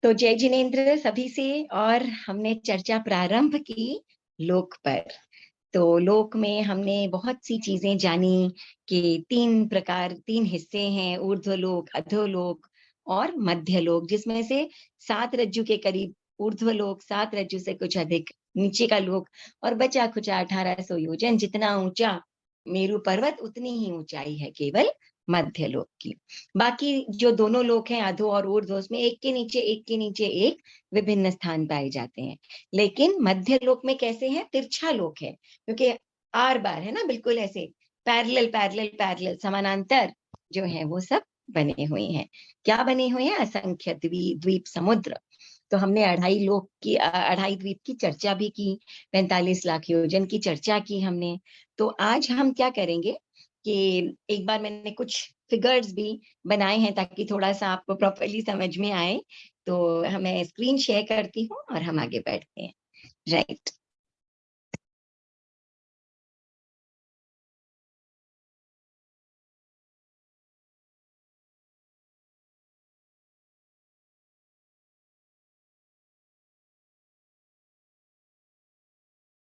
तो जय जिनेन्द्र सभी से। और हमने चर्चा प्रारंभ की लोक पर। तो लोक में हमने बहुत सी चीजें जानी कि तीन हिस्से हैं, ऊर्ध्वलोक, अधोलोक और मध्यलोक, जिसमें से 7 रज्जु के करीब ऊर्ध्वलोक, 7 रज्जु से कुछ अधिक नीचे का लोक, और बचा खुचा 1800 योजन जितना ऊंचा मेरू पर्वत उतनी ही ऊंचाई है केवल मध्यलोक की। बाकी जो दोनों लोक हैं, अधो और ऊर्ध्व, उसमें एक के नीचे एक विभिन्न स्थान पाए जाते हैं। लेकिन मध्य लोक में कैसे है? तिरछा लोक है, क्योंकि आर बार है ना, बिल्कुल ऐसे पैरेलल पैरेलल पैरेलल समानांतर जो है वो सब बने हुए हैं। क्या बने हुए हैं? असंख्य द्वीप समुद्र। तो हमने अढ़ाई द्वीप की चर्चा भी की, 45 लाख योजन की चर्चा की हमने। तो आज हम क्या करेंगे कि एक बार मैंने कुछ फिगर्स भी बनाए हैं ताकि थोड़ा सा आपको प्रॉपरली समझ में आए। तो मैं स्क्रीन शेयर करती हूँ और हम आगे बढ़ते हैं। राइट।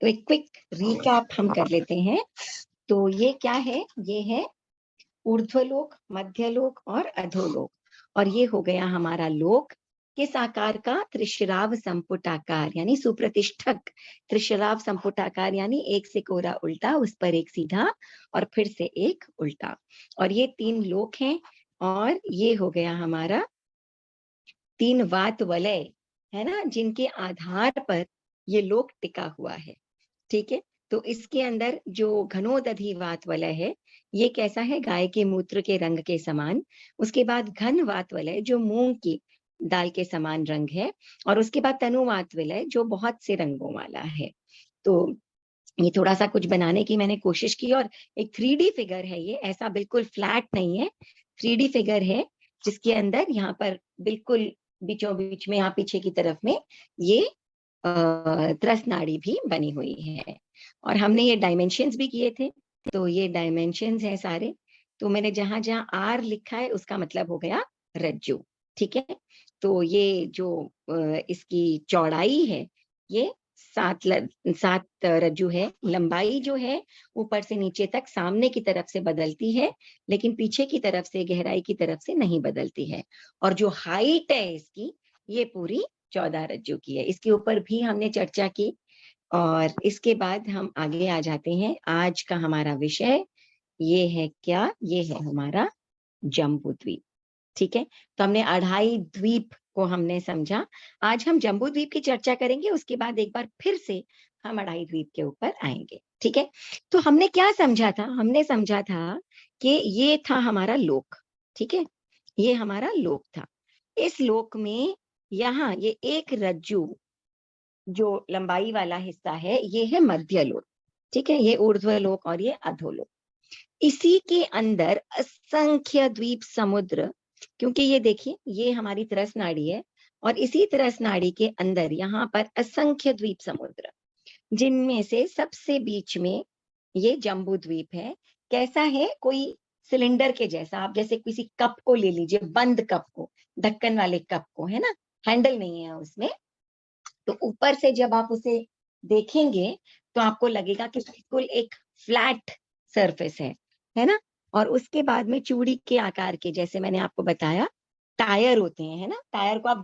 तो एक क्विक रिकैप हम कर लेते हैं। तो ये क्या है? ये है ऊर्ध्वलोक, मध्यलोक और अधोलोक। और ये हो गया हमारा लोक। किस आकार का? त्रिशराव संपुटाकार, यानी सुप्रतिष्ठक त्रिशराव संपुटाकार, यानी एक से कोरा उल्टा, उस पर एक सीधा और फिर से एक उल्टा। और ये 3 लोक हैं। और ये हो गया हमारा 3 वात वलय, है ना, जिनके आधार पर ये लोक टिका हुआ है। ठीक है। तो इसके अंदर जो घनोदधि वात वलय है, ये कैसा है? गाय के मूत्र के रंग के समान। उसके बाद घन वात वलय जो मूंग की दाल के समान रंग है। और उसके बाद तनु वात वलय जो बहुत से रंगों वाला है। तो ये थोड़ा सा कुछ बनाने की मैंने कोशिश की, और एक 3D फिगर है ये, ऐसा बिल्कुल फ्लैट नहीं है, 3D फिगर है, जिसके अंदर यहाँ पर बिल्कुल बीचों बीच में, यहाँ पीछे की तरफ में ये त्रस नाड़ी भी बनी हुई है। और हमने ये डायमेंशंस भी किए थे। तो ये डायमेंशंस हैं सारे। तो मैंने जहां जहां आर लिखा है उसका मतलब हो गया रज्जु। ठीक है। तो ये जो इसकी चौड़ाई है, ये 7 रज्जु है। लंबाई जो है ऊपर से नीचे तक सामने की तरफ से बदलती है, लेकिन पीछे की तरफ से, गहराई की तरफ से नहीं बदलती है। और जो हाइट है इसकी, ये पूरी 14 रज्जु की है। इसके ऊपर भी हमने चर्चा की। और इसके बाद हम आगे आ जाते हैं। आज का हमारा विषय ये है क्या? ये है हमारा जम्बू द्वीप। ठीक है। तो हमने अढ़ाई द्वीप को हमने समझा। आज हम जम्बू द्वीप की चर्चा करेंगे, उसके बाद एक बार फिर से हम अढ़ाई द्वीप के ऊपर आएंगे। ठीक है। तो हमने क्या समझा था? हमने समझा था कि ये था हमारा लोक। ठीक है। ये हमारा लोक था। इस लोक में यहाँ ये एक रज्जु जो लंबाई वाला हिस्सा है, ये है मध्य लोक। ठीक है। ये ऊर्ध्व लोक और ये अधोलोक। इसी के अंदर असंख्य द्वीप समुद्र, क्योंकि ये देखिए ये हमारी तरस नाड़ी है, और इसी तरस नाड़ी के अंदर यहाँ पर असंख्य द्वीप समुद्र, जिनमें से सबसे बीच में ये जम्बू द्वीप है। कैसा है? कोई सिलेंडर के जैसा। आप जैसे किसी कप को ले लीजिए, बंद कप को, ढक्कन वाले कप को, है ना, हैंडल नहीं है उसमें। तो ऊपर से जब आप उसे देखेंगे तो आपको लगेगा कि बिल्कुल एक फ्लैट सरफेस है ना। और उसके बाद में चूड़ी के आकार के, जैसे मैंने आपको बताया, टायर होते हैं, है ना। टायर को आप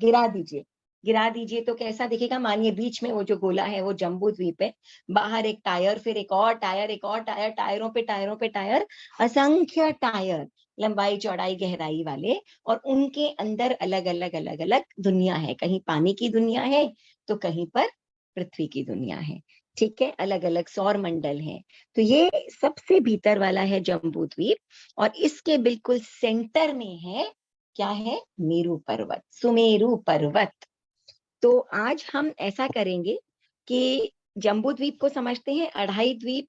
गिरा दीजिए तो कैसा दिखेगा? मानिए बीच में वो जो गोला है वो जम्बू द्वीप है, बाहर एक टायर, फिर एक और टायर, एक और टायर, टायरों पे टायर, असंख्य टायर, लंबाई चौड़ाई गहराई वाले। और उनके अंदर अलग अलग दुनिया है। कहीं पानी की दुनिया है तो कहीं पर पृथ्वी की दुनिया है। ठीक है। अलग अलग सौर मंडल हैं। तो ये सबसे भीतर वाला है जम्बू द्वीप। और इसके बिल्कुल सेंटर में है, क्या है? मेरू पर्वत, सुमेरु पर्वत। तो आज हम ऐसा करेंगे कि जम्बू द्वीप को समझते हैं, अढ़ाई द्वीप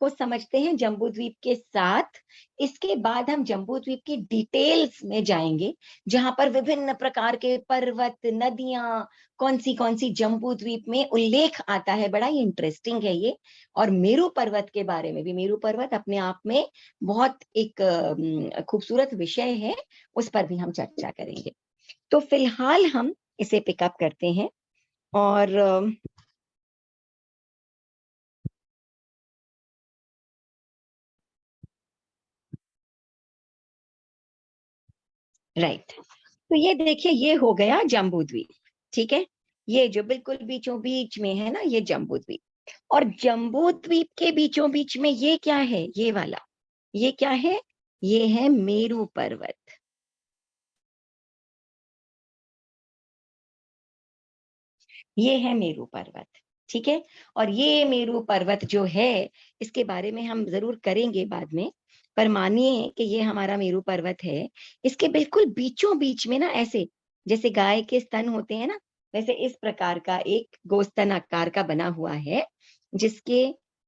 को समझते हैं जम्बू द्वीप के साथ। इसके बाद हम जम्बू द्वीप की डिटेल्स में जाएंगे, जहां पर विभिन्न प्रकार के पर्वत, नदियां, कौन सी जम्बू द्वीप में उल्लेख आता है। बड़ा ही इंटरेस्टिंग है ये। और मेरू पर्वत के बारे में भी, मेरू पर्वत अपने आप में बहुत एक खूबसूरत विषय है, उस पर भी हम चर्चा करेंगे। तो फिलहाल हम इसे पिकअप करते हैं। और राइट, तो ये देखिए, ये हो गया जम्बू द्वीप। ठीक है, ये जो बिल्कुल बीचों बीच में है ना, ये जम्बू द्वीप। और जम्बू द्वीप के बीचों बीच में ये क्या है, ये वाला, ये क्या है, ये है मेरू पर्वत। ये है मेरू पर्वत। ठीक है, और ये मेरू पर्वत जो है, इसके बारे में हम जरूर करेंगे बाद में, पर मानिए कि ये हमारा मेरू पर्वत है। इसके बिल्कुल बीचों बीच में ना, ऐसे जैसे गाय के स्तन होते हैं ना, वैसे इस प्रकार का एक गोस्तन आकार का बना हुआ है, जिसके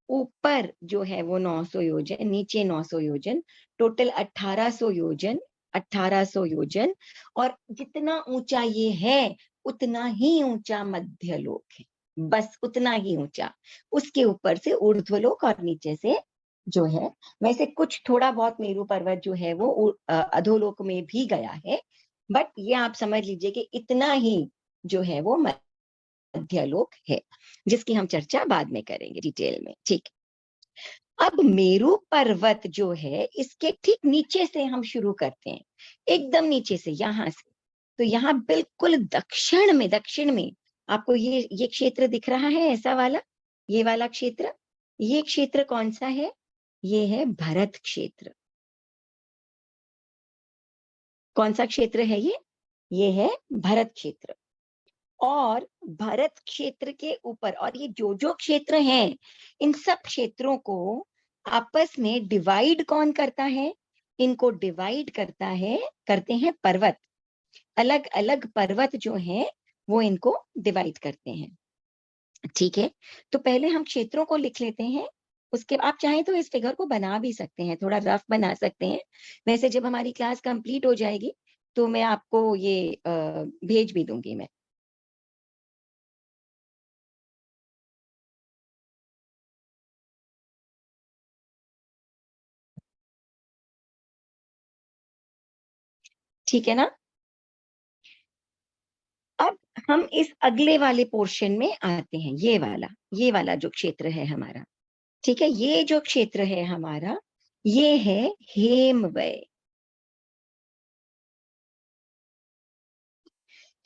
ऊपर जो है वो 900 योजन, नीचे 900 योजन, टोटल 1800 योजन, 1800 योजन। और जितना ऊंचा ये है, उतना ही ऊंचा मध्यलोक है, बस उतना ही ऊंचा। उसके ऊपर से ऊर्ध्वलोक और नीचे से जो है, वैसे कुछ थोड़ा बहुत मेरू पर्वत जो है वो अधोलोक में भी गया है, बट ये आप समझ लीजिए कि इतना ही जो है वो मध्यलोक है, जिसकी हम चर्चा बाद में करेंगे डिटेल में। ठीक, अब मेरू पर्वत जो है, इसके ठीक नीचे से हम शुरू करते हैं, एकदम नीचे से, यहां से। तो यहाँ बिल्कुल दक्षिण में आपको ये क्षेत्र दिख रहा है, ऐसा वाला, ये वाला क्षेत्र। ये क्षेत्र कौन सा है, ये है भरत क्षेत्र। कौन सा क्षेत्र है ये है भरत क्षेत्र। और भरत क्षेत्र के ऊपर, और ये जो जो क्षेत्र हैं, इन सब क्षेत्रों को आपस में डिवाइड कौन करता है, इनको डिवाइड करते हैं पर्वत। अलग अलग पर्वत जो हैं, वो इनको डिवाइड करते हैं। ठीक है, तो पहले हम क्षेत्रों को लिख लेते हैं, उसके आप चाहें तो इस फिगर को बना भी सकते हैं, थोड़ा रफ बना सकते हैं। वैसे जब हमारी क्लास कंप्लीट हो जाएगी, तो मैं आपको ये भेज भी दूंगी मैं। ठीक है ना। अब हम इस अगले वाले पोर्शन में आते हैं, ये वाला जो क्षेत्र है हमारा। ठीक है, ये जो क्षेत्र है हमारा, ये है हेमवय।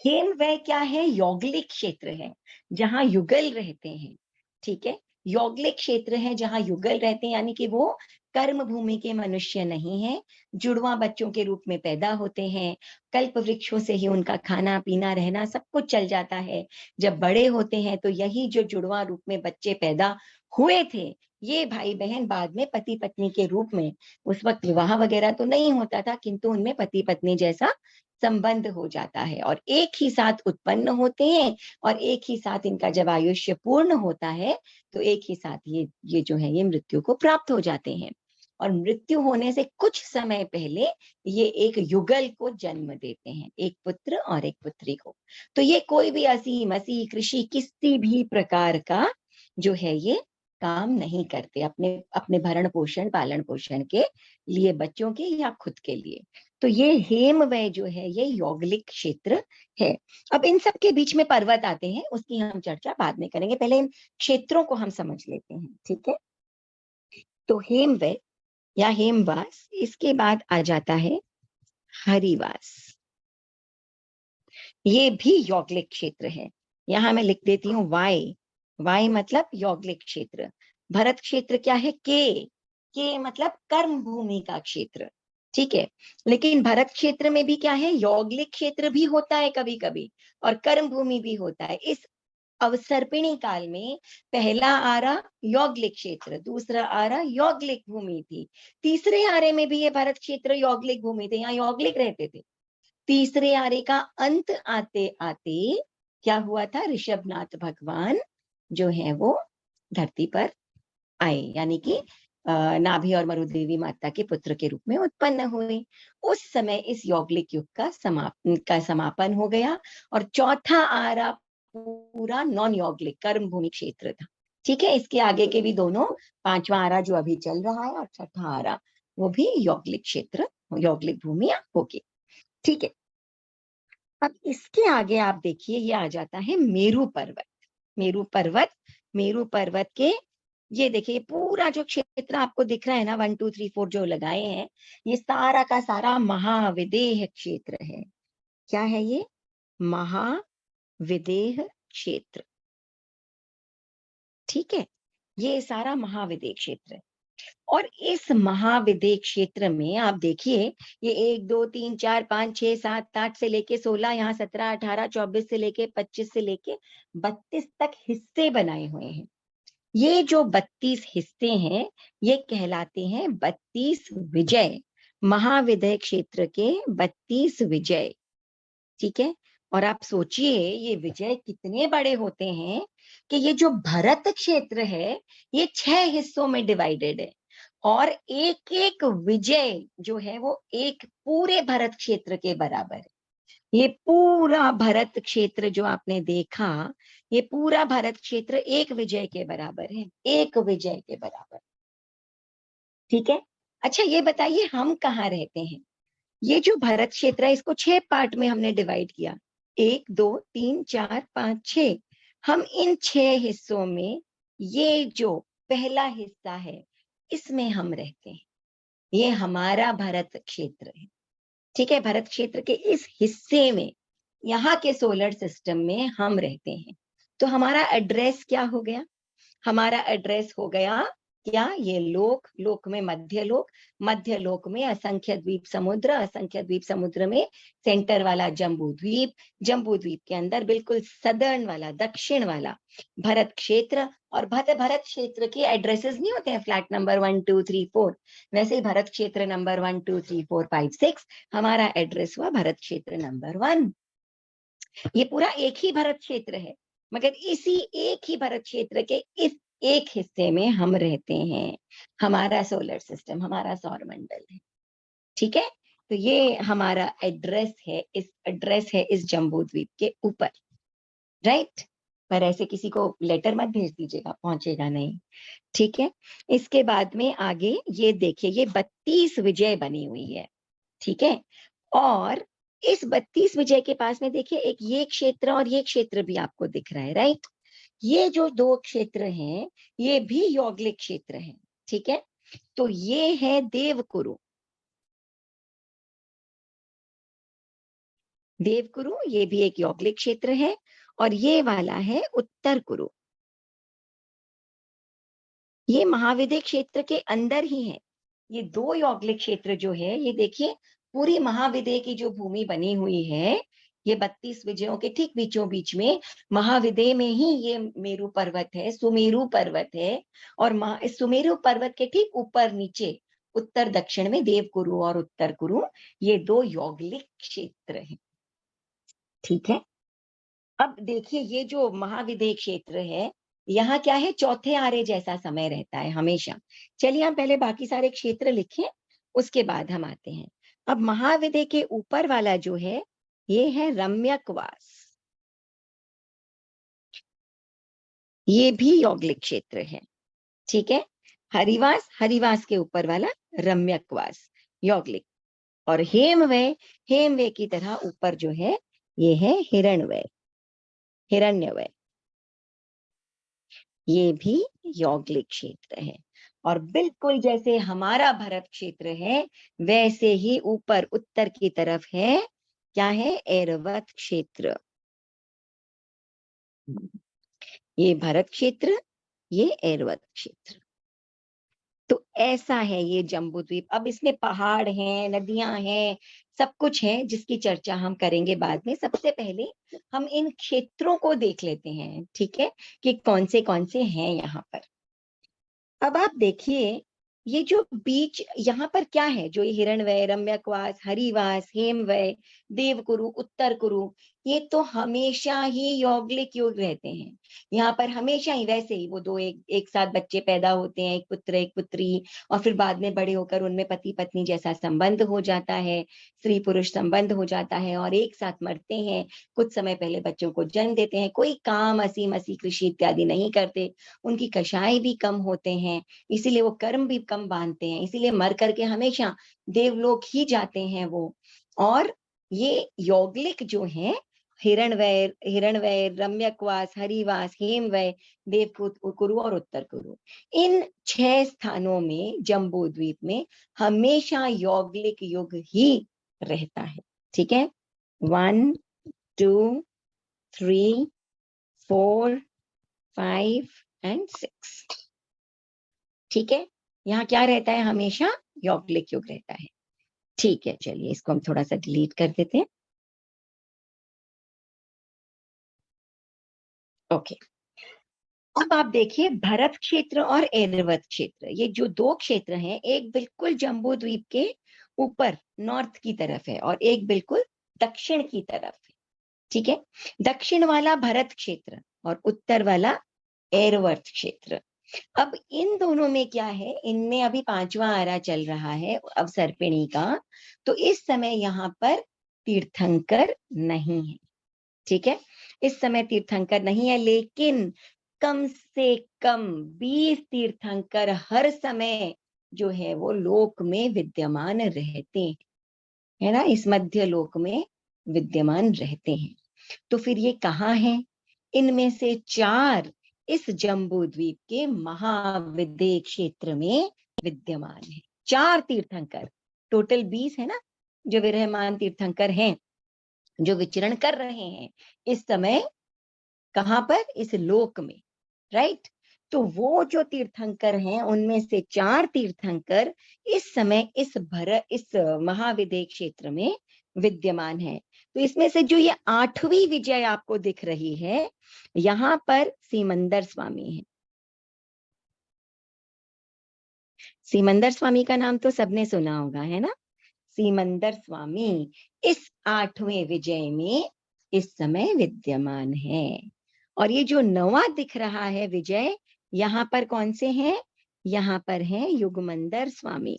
हेमवय क्या है, यौगिक क्षेत्र है, जहां युगल रहते हैं। ठीक है, यौगिक क्षेत्र है जहां युगल रहते हैं, यानी कि वो कर्म भूमि के मनुष्य नहीं है, जुड़वा बच्चों के रूप में पैदा होते हैं। कल्प वृक्षों से ही उनका खाना पीना रहना सब कुछ चल जाता है। जब बड़े होते हैं तो यही जो जुड़वा रूप में बच्चे पैदा हुए थे, ये भाई बहन बाद में पति पत्नी के रूप में, उस वक्त विवाह वगैरह तो नहीं होता था, किंतु उनमें पति पत्नी जैसा संबंध हो जाता है, और एक ही साथ उत्पन्न होते हैं। और एक ही साथ इनका जब आयुष्य पूर्ण होता है, तो एक ही साथ ये जो है, ये मृत्यु को प्राप्त हो जाते हैं। और मृत्यु होने से कुछ समय पहले ये एक युगल को जन्म देते हैं, एक पुत्र और एक पुत्री को। तो ये कोई भी असीम मसीह कृषि किसी भी प्रकार का जो है ये काम नहीं करते, अपने अपने भरण पोषण पालन पोषण के लिए, बच्चों के या खुद के लिए। तो ये हेमवय जो है, ये यौगिक क्षेत्र है। अब इन सब के बीच में पर्वत आते हैं, उसकी हम चर्चा बाद में करेंगे, पहले इन क्षेत्रों को हम समझ लेते हैं। ठीक है, तो हेमवय या हेमवास, इसके बाद आ जाता है हरिवास। ये भी यौगिक क्षेत्र है। यहां मैं लिख देती हूँ वाई। वाई मतलब यौगिक क्षेत्र। भरत क्षेत्र क्या है, के मतलब कर्म भूमि का क्षेत्र। ठीक है, लेकिन भरत क्षेत्र में भी क्या है, यौगिक क्षेत्र भी होता है कभी कभी, और कर्म भूमि भी होता है। इस अवसर्पिणी काल में पहला आरा यौगिक क्षेत्र, दूसरा आरा यौगिक भूमि थी, तीसरे आरे में भी ये भरत क्षेत्र यौगिक भूमि थे, यहाँ यौगिक रहते थे। तीसरे आरे का अंत आते आते क्या हुआ था, ऋषभनाथ भगवान जो है वो धरती पर आए, यानी कि नाभि और मरुदेवी माता के पुत्र के रूप में उत्पन्न हुए। उस समय इस यौगिक युग का समापन हो गया, और चौथा आरा पूरा नॉन यौगिक कर्म भूमि क्षेत्र था। ठीक है, इसके आगे के भी दोनों, पांचवा आरा जो अभी चल रहा है और छठा आरा, वो भी यौगिक क्षेत्र, यौगिक भूमिया होगी। ठीक है, अब इसके आगे आप देखिए ये आ जाता है मेरू पर्वत। मेरू पर्वत, मेरू पर्वत के ये देखिए पूरा जो क्षेत्र आपको दिख रहा है ना 1 2 3 4 जो लगाए हैं, ये सारा का सारा महाविदेह क्षेत्र है। क्या है ये? महाविदेह क्षेत्र। ठीक है, ये सारा महाविदेह क्षेत्र है। और इस महाविदेह क्षेत्र में आप देखिए ये 1 2 3 4 5 6 7 8 से लेके 16, यहाँ 17 18 24 से लेके 25 से लेके 32 तक हिस्से बनाए हुए हैं। ये जो 32 हिस्से हैं, ये कहलाते हैं 32 विजय, महाविदेह क्षेत्र के 32 विजय। ठीक है, और आप सोचिए ये विजय कितने बड़े होते हैं कि ये जो भरत क्षेत्र है, ये 6 हिस्सों में डिवाइडेड है और एक एक विजय जो है वो एक पूरे भरत क्षेत्र के बराबर है। ये पूरा भरत क्षेत्र जो आपने देखा, ये पूरा भरत क्षेत्र एक विजय के बराबर है, एक विजय के बराबर। ठीक है, अच्छा ये बताइए हम कहाँ रहते हैं? ये जो भरत क्षेत्र है इसको 6 पार्ट में हमने डिवाइड किया, 1 2 3 4 5 6। हम इन 6 हिस्सों में ये जो पहला हिस्सा है इसमें हम रहते हैं, ये हमारा भरत क्षेत्र है। ठीक है, भरत क्षेत्र के इस हिस्से में, यहाँ के सोलर सिस्टम में हम रहते हैं। तो हमारा एड्रेस क्या हो गया? हमारा एड्रेस हो गया क्या? ये लोक, लोक में मध्य लोक, मध्य लोक में असंख्य द्वीप समुद्र, असंख्य द्वीप समुद्र में सेंटर वाला जम्बू द्वीप, जम्बू द्वीप के अंदर बिल्कुल सदर्न वाला, दक्षिण वाला भरत क्षेत्र। और भरत क्षेत्र के एड्रेसेस नहीं होते हैं फ्लैट नंबर 1 2 3 4, वैसे ही भरत क्षेत्र नंबर 1 2 3 4 5 6 हमारा एड्रेस हुआ भरत क्षेत्र नंबर 1। ये पूरा एक ही भरत क्षेत्र है, मगर इसी एक ही भरत क्षेत्र के इस एक हिस्से में हम रहते हैं, हमारा सोलर सिस्टम, हमारा सौर मंडल है। ठीक है, तो ये हमारा एड्रेस है इस जम्बू द्वीप के ऊपर, राइट। पर ऐसे किसी को लेटर मत भेज दीजिएगा, पहुंचेगा नहीं। ठीक है, इसके बाद में आगे ये देखिए ये 32 विजय बनी हुई है। ठीक है, और इस 32 विजय के पास में देखिए एक ये क्षेत्र और ये क्षेत्र भी आपको दिख रहा है, राइट। ये जो 2 क्षेत्र हैं, ये भी यौगिक क्षेत्र हैं। ठीक है, तो ये है देवकुरु। देवकुरु ये भी एक यौगिक क्षेत्र है और ये वाला है उत्तर कुरु। ये महाविद्य क्षेत्र के अंदर ही है। ये 2 यौगिक क्षेत्र जो है, ये देखिए पूरी महाविद्य की जो भूमि बनी हुई है, ये 32 विजयों के ठीक बीचों बीच में महाविद्य में ही ये मेरू पर्वत है, सुमेरु पर्वत है। और इस सुमेरु पर्वत के ठीक ऊपर नीचे उत्तर दक्षिण में देवकुरु और उत्तर कुरु, ये 2 यौगिक क्षेत्र हैं। ठीक है, अब देखिए ये जो महाविद्य क्षेत्र है, यहाँ क्या है, चौथे आरे जैसा समय रहता है हमेशा। चलिए हम पहले बाकी सारे क्षेत्र लिखें, उसके बाद हम आते हैं। अब महाविद्य के ऊपर वाला जो है, ये है रम्यकवास। ये भी यौगिक क्षेत्र है। ठीक है, हरिवास, हरिवास के ऊपर वाला रम्यकवास यौगिक। और हेमवय, हेमवय की तरह ऊपर जो है, ये है हिरण्यवय, हिरण्यवय, ये भी यौगिक क्षेत्र है। और बिल्कुल जैसे हमारा भरत क्षेत्र है, वैसे ही ऊपर उत्तर की तरफ है, क्या है, ऐरावत क्षेत्र। ये भरत क्षेत्र, ये ऐरावत क्षेत्र। तो ऐसा है ये जम्बू द्वीप। अब इसमें पहाड़ हैं, नदियां हैं, सब कुछ है जिसकी चर्चा हम करेंगे बाद में। सबसे पहले हम इन क्षेत्रों को देख लेते हैं, ठीक है, कि कौन से हैं यहाँ पर। अब आप देखिए ये जो बीच यहाँ पर क्या है, जो ये हिरण्यवय, रम्यकवास, हरिवास, हेमवय, देवकुरु, उत्तर कुरु, ये तो हमेशा ही यौगिक योग रहते हैं। यहाँ पर हमेशा ही वैसे ही वो 2 एक साथ बच्चे पैदा होते हैं, एक पुत्र एक पुत्री, और फिर बाद में बड़े होकर उनमें पति पत्नी जैसा संबंध हो जाता है, स्त्री पुरुष संबंध हो जाता है, और एक साथ मरते हैं। कुछ समय पहले बच्चों को जन्म देते हैं, कोई काम असी मसी कृषि इत्यादि नहीं करते, उनकी कषाय भी कम होते हैं, इसीलिए वो कर्म भी कम बांधते हैं, इसीलिए मर करके हमेशा देवलोक ही जाते हैं वो। और ये यौगिक जो है, हिरणवैर, रम्यकवास, हरिवास, हेमवय, देवकुरु और उत्तर कुरु, इन 6 स्थानों में जम्बू द्वीप में हमेशा यौगिक युग ही रहता है। ठीक है, 1 2 3 4 5 एंड 6। ठीक है, यहाँ क्या रहता है? हमेशा यौगिक युग रहता है। ठीक है, चलिए इसको हम थोड़ा सा डिलीट कर देते हैं। ओके, अब आप देखिए भरत क्षेत्र और एरवत क्षेत्र, ये जो 2 क्षेत्र हैं, एक बिल्कुल जम्बू द्वीप के ऊपर नॉर्थ की तरफ है और एक बिल्कुल दक्षिण की तरफ है। ठीक है, दक्षिण वाला भरत क्षेत्र और उत्तर वाला एरवत क्षेत्र। अब इन दोनों में क्या है, इनमें अभी 5वां आरा चल रहा है अवसर्पिणी का, तो इस समय यहाँ पर तीर्थंकर नहीं है। ठीक है, इस समय तीर्थंकर नहीं है, लेकिन कम से कम 20 तीर्थंकर हर समय जो है वो लोक में विद्यमान रहते हैं, है ना, इस मध्य लोक में विद्यमान रहते हैं। तो फिर ये कहाँ है? इनमें से 4 इस जम्बू द्वीप के महाविद्य क्षेत्र में विद्यमान है। 4 तीर्थंकर, टोटल 20 है ना, जो विराजमान तीर्थंकर हैं, जो विचरण कर रहे हैं इस समय, कहां पर? इस लोक में, राइट। तो वो जो तीर्थंकर हैं, उनमें से 4 तीर्थंकर इस समय इस महाविद्य क्षेत्र में विद्यमान है। तो इसमें से जो ये 8वीं विजय आपको दिख रही है, यहाँ पर सीमंदर स्वामी है। सीमंदर स्वामी का नाम तो सबने सुना होगा, है ना। सीमंदर स्वामी इस 8वें विजय में इस समय विद्यमान है। और ये जो 9वां दिख रहा है विजय, यहाँ पर कौन से हैं? यहाँ पर हैं युगमंदर स्वामी।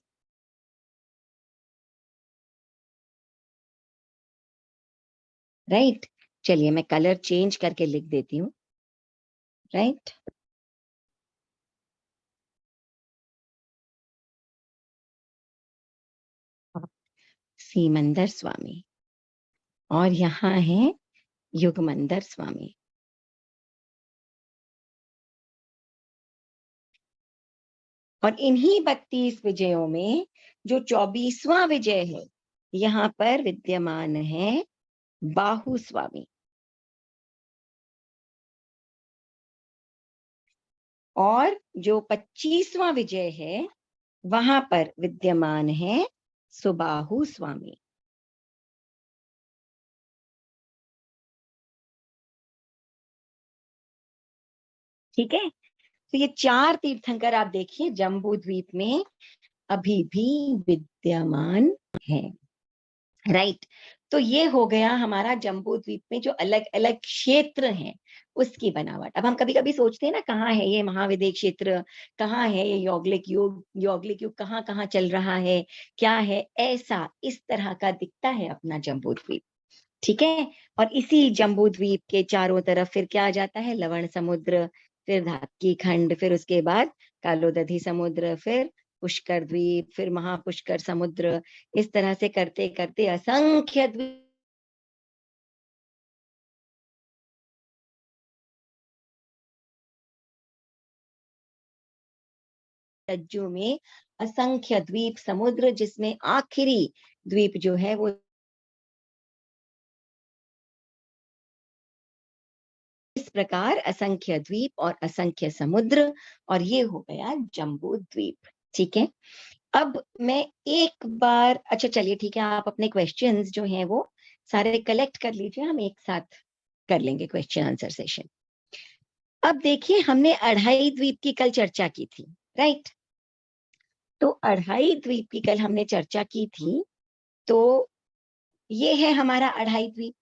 राइट, चलिए मैं कलर चेंज करके लिख देती हूँ। राइट, सीमंदर स्वामी और यहाँ है युगमंदर स्वामी। और इन्हीं 32 विजयों में जो 24वां विजय है, यहाँ पर विद्यमान है बाहु स्वामी। और जो 25वां विजय है, वहां पर विद्यमान है सुबाहु स्वामी। ठीक है, तो ये 4 तीर्थंकर आप देखिए जम्बू द्वीप में अभी भी विद्यमान है। राइट, तो ये हो गया हमारा जम्बू द्वीप में जो अलग अलग क्षेत्र हैं उसकी बनावट। अब हम कभी कभी सोचते हैं ना, कहाँ है ये महाविद्य क्षेत्र, कहाँ है ये यौगिक युग कहाँ कहाँ चल रहा है, क्या है, ऐसा इस तरह का दिखता है अपना जम्बू द्वीप। ठीक है, और इसी जम्बू द्वीप के चारों तरफ फिर क्या आ जाता है? लवण समुद्र, फिर धातकी खंड, फिर उसके बाद कालोदधी समुद्र, फिर पुष्कर द्वीप, फिर महापुष्कर समुद्र। इस तरह से करते करते असंख्य द्वीप रज्जु में, असंख्य द्वीप समुद्र, जिसमें आखिरी द्वीप जो है वो इस प्रकार असंख्य द्वीप और असंख्य समुद्र, और ये हो गया जम्बू द्वीप। ठीक है, अब मैं एक बार, अच्छा चलिए ठीक है, आप अपने क्वेश्चंस जो हैं वो सारे कलेक्ट कर लीजिए, हम एक साथ कर लेंगे क्वेश्चन आंसर सेशन। अब देखिए, हमने अढ़ाई द्वीप की कल चर्चा की थी, राइट। तो अढ़ाई द्वीप की कल हमने चर्चा की थी। तो ये है हमारा अढ़ाई द्वीप,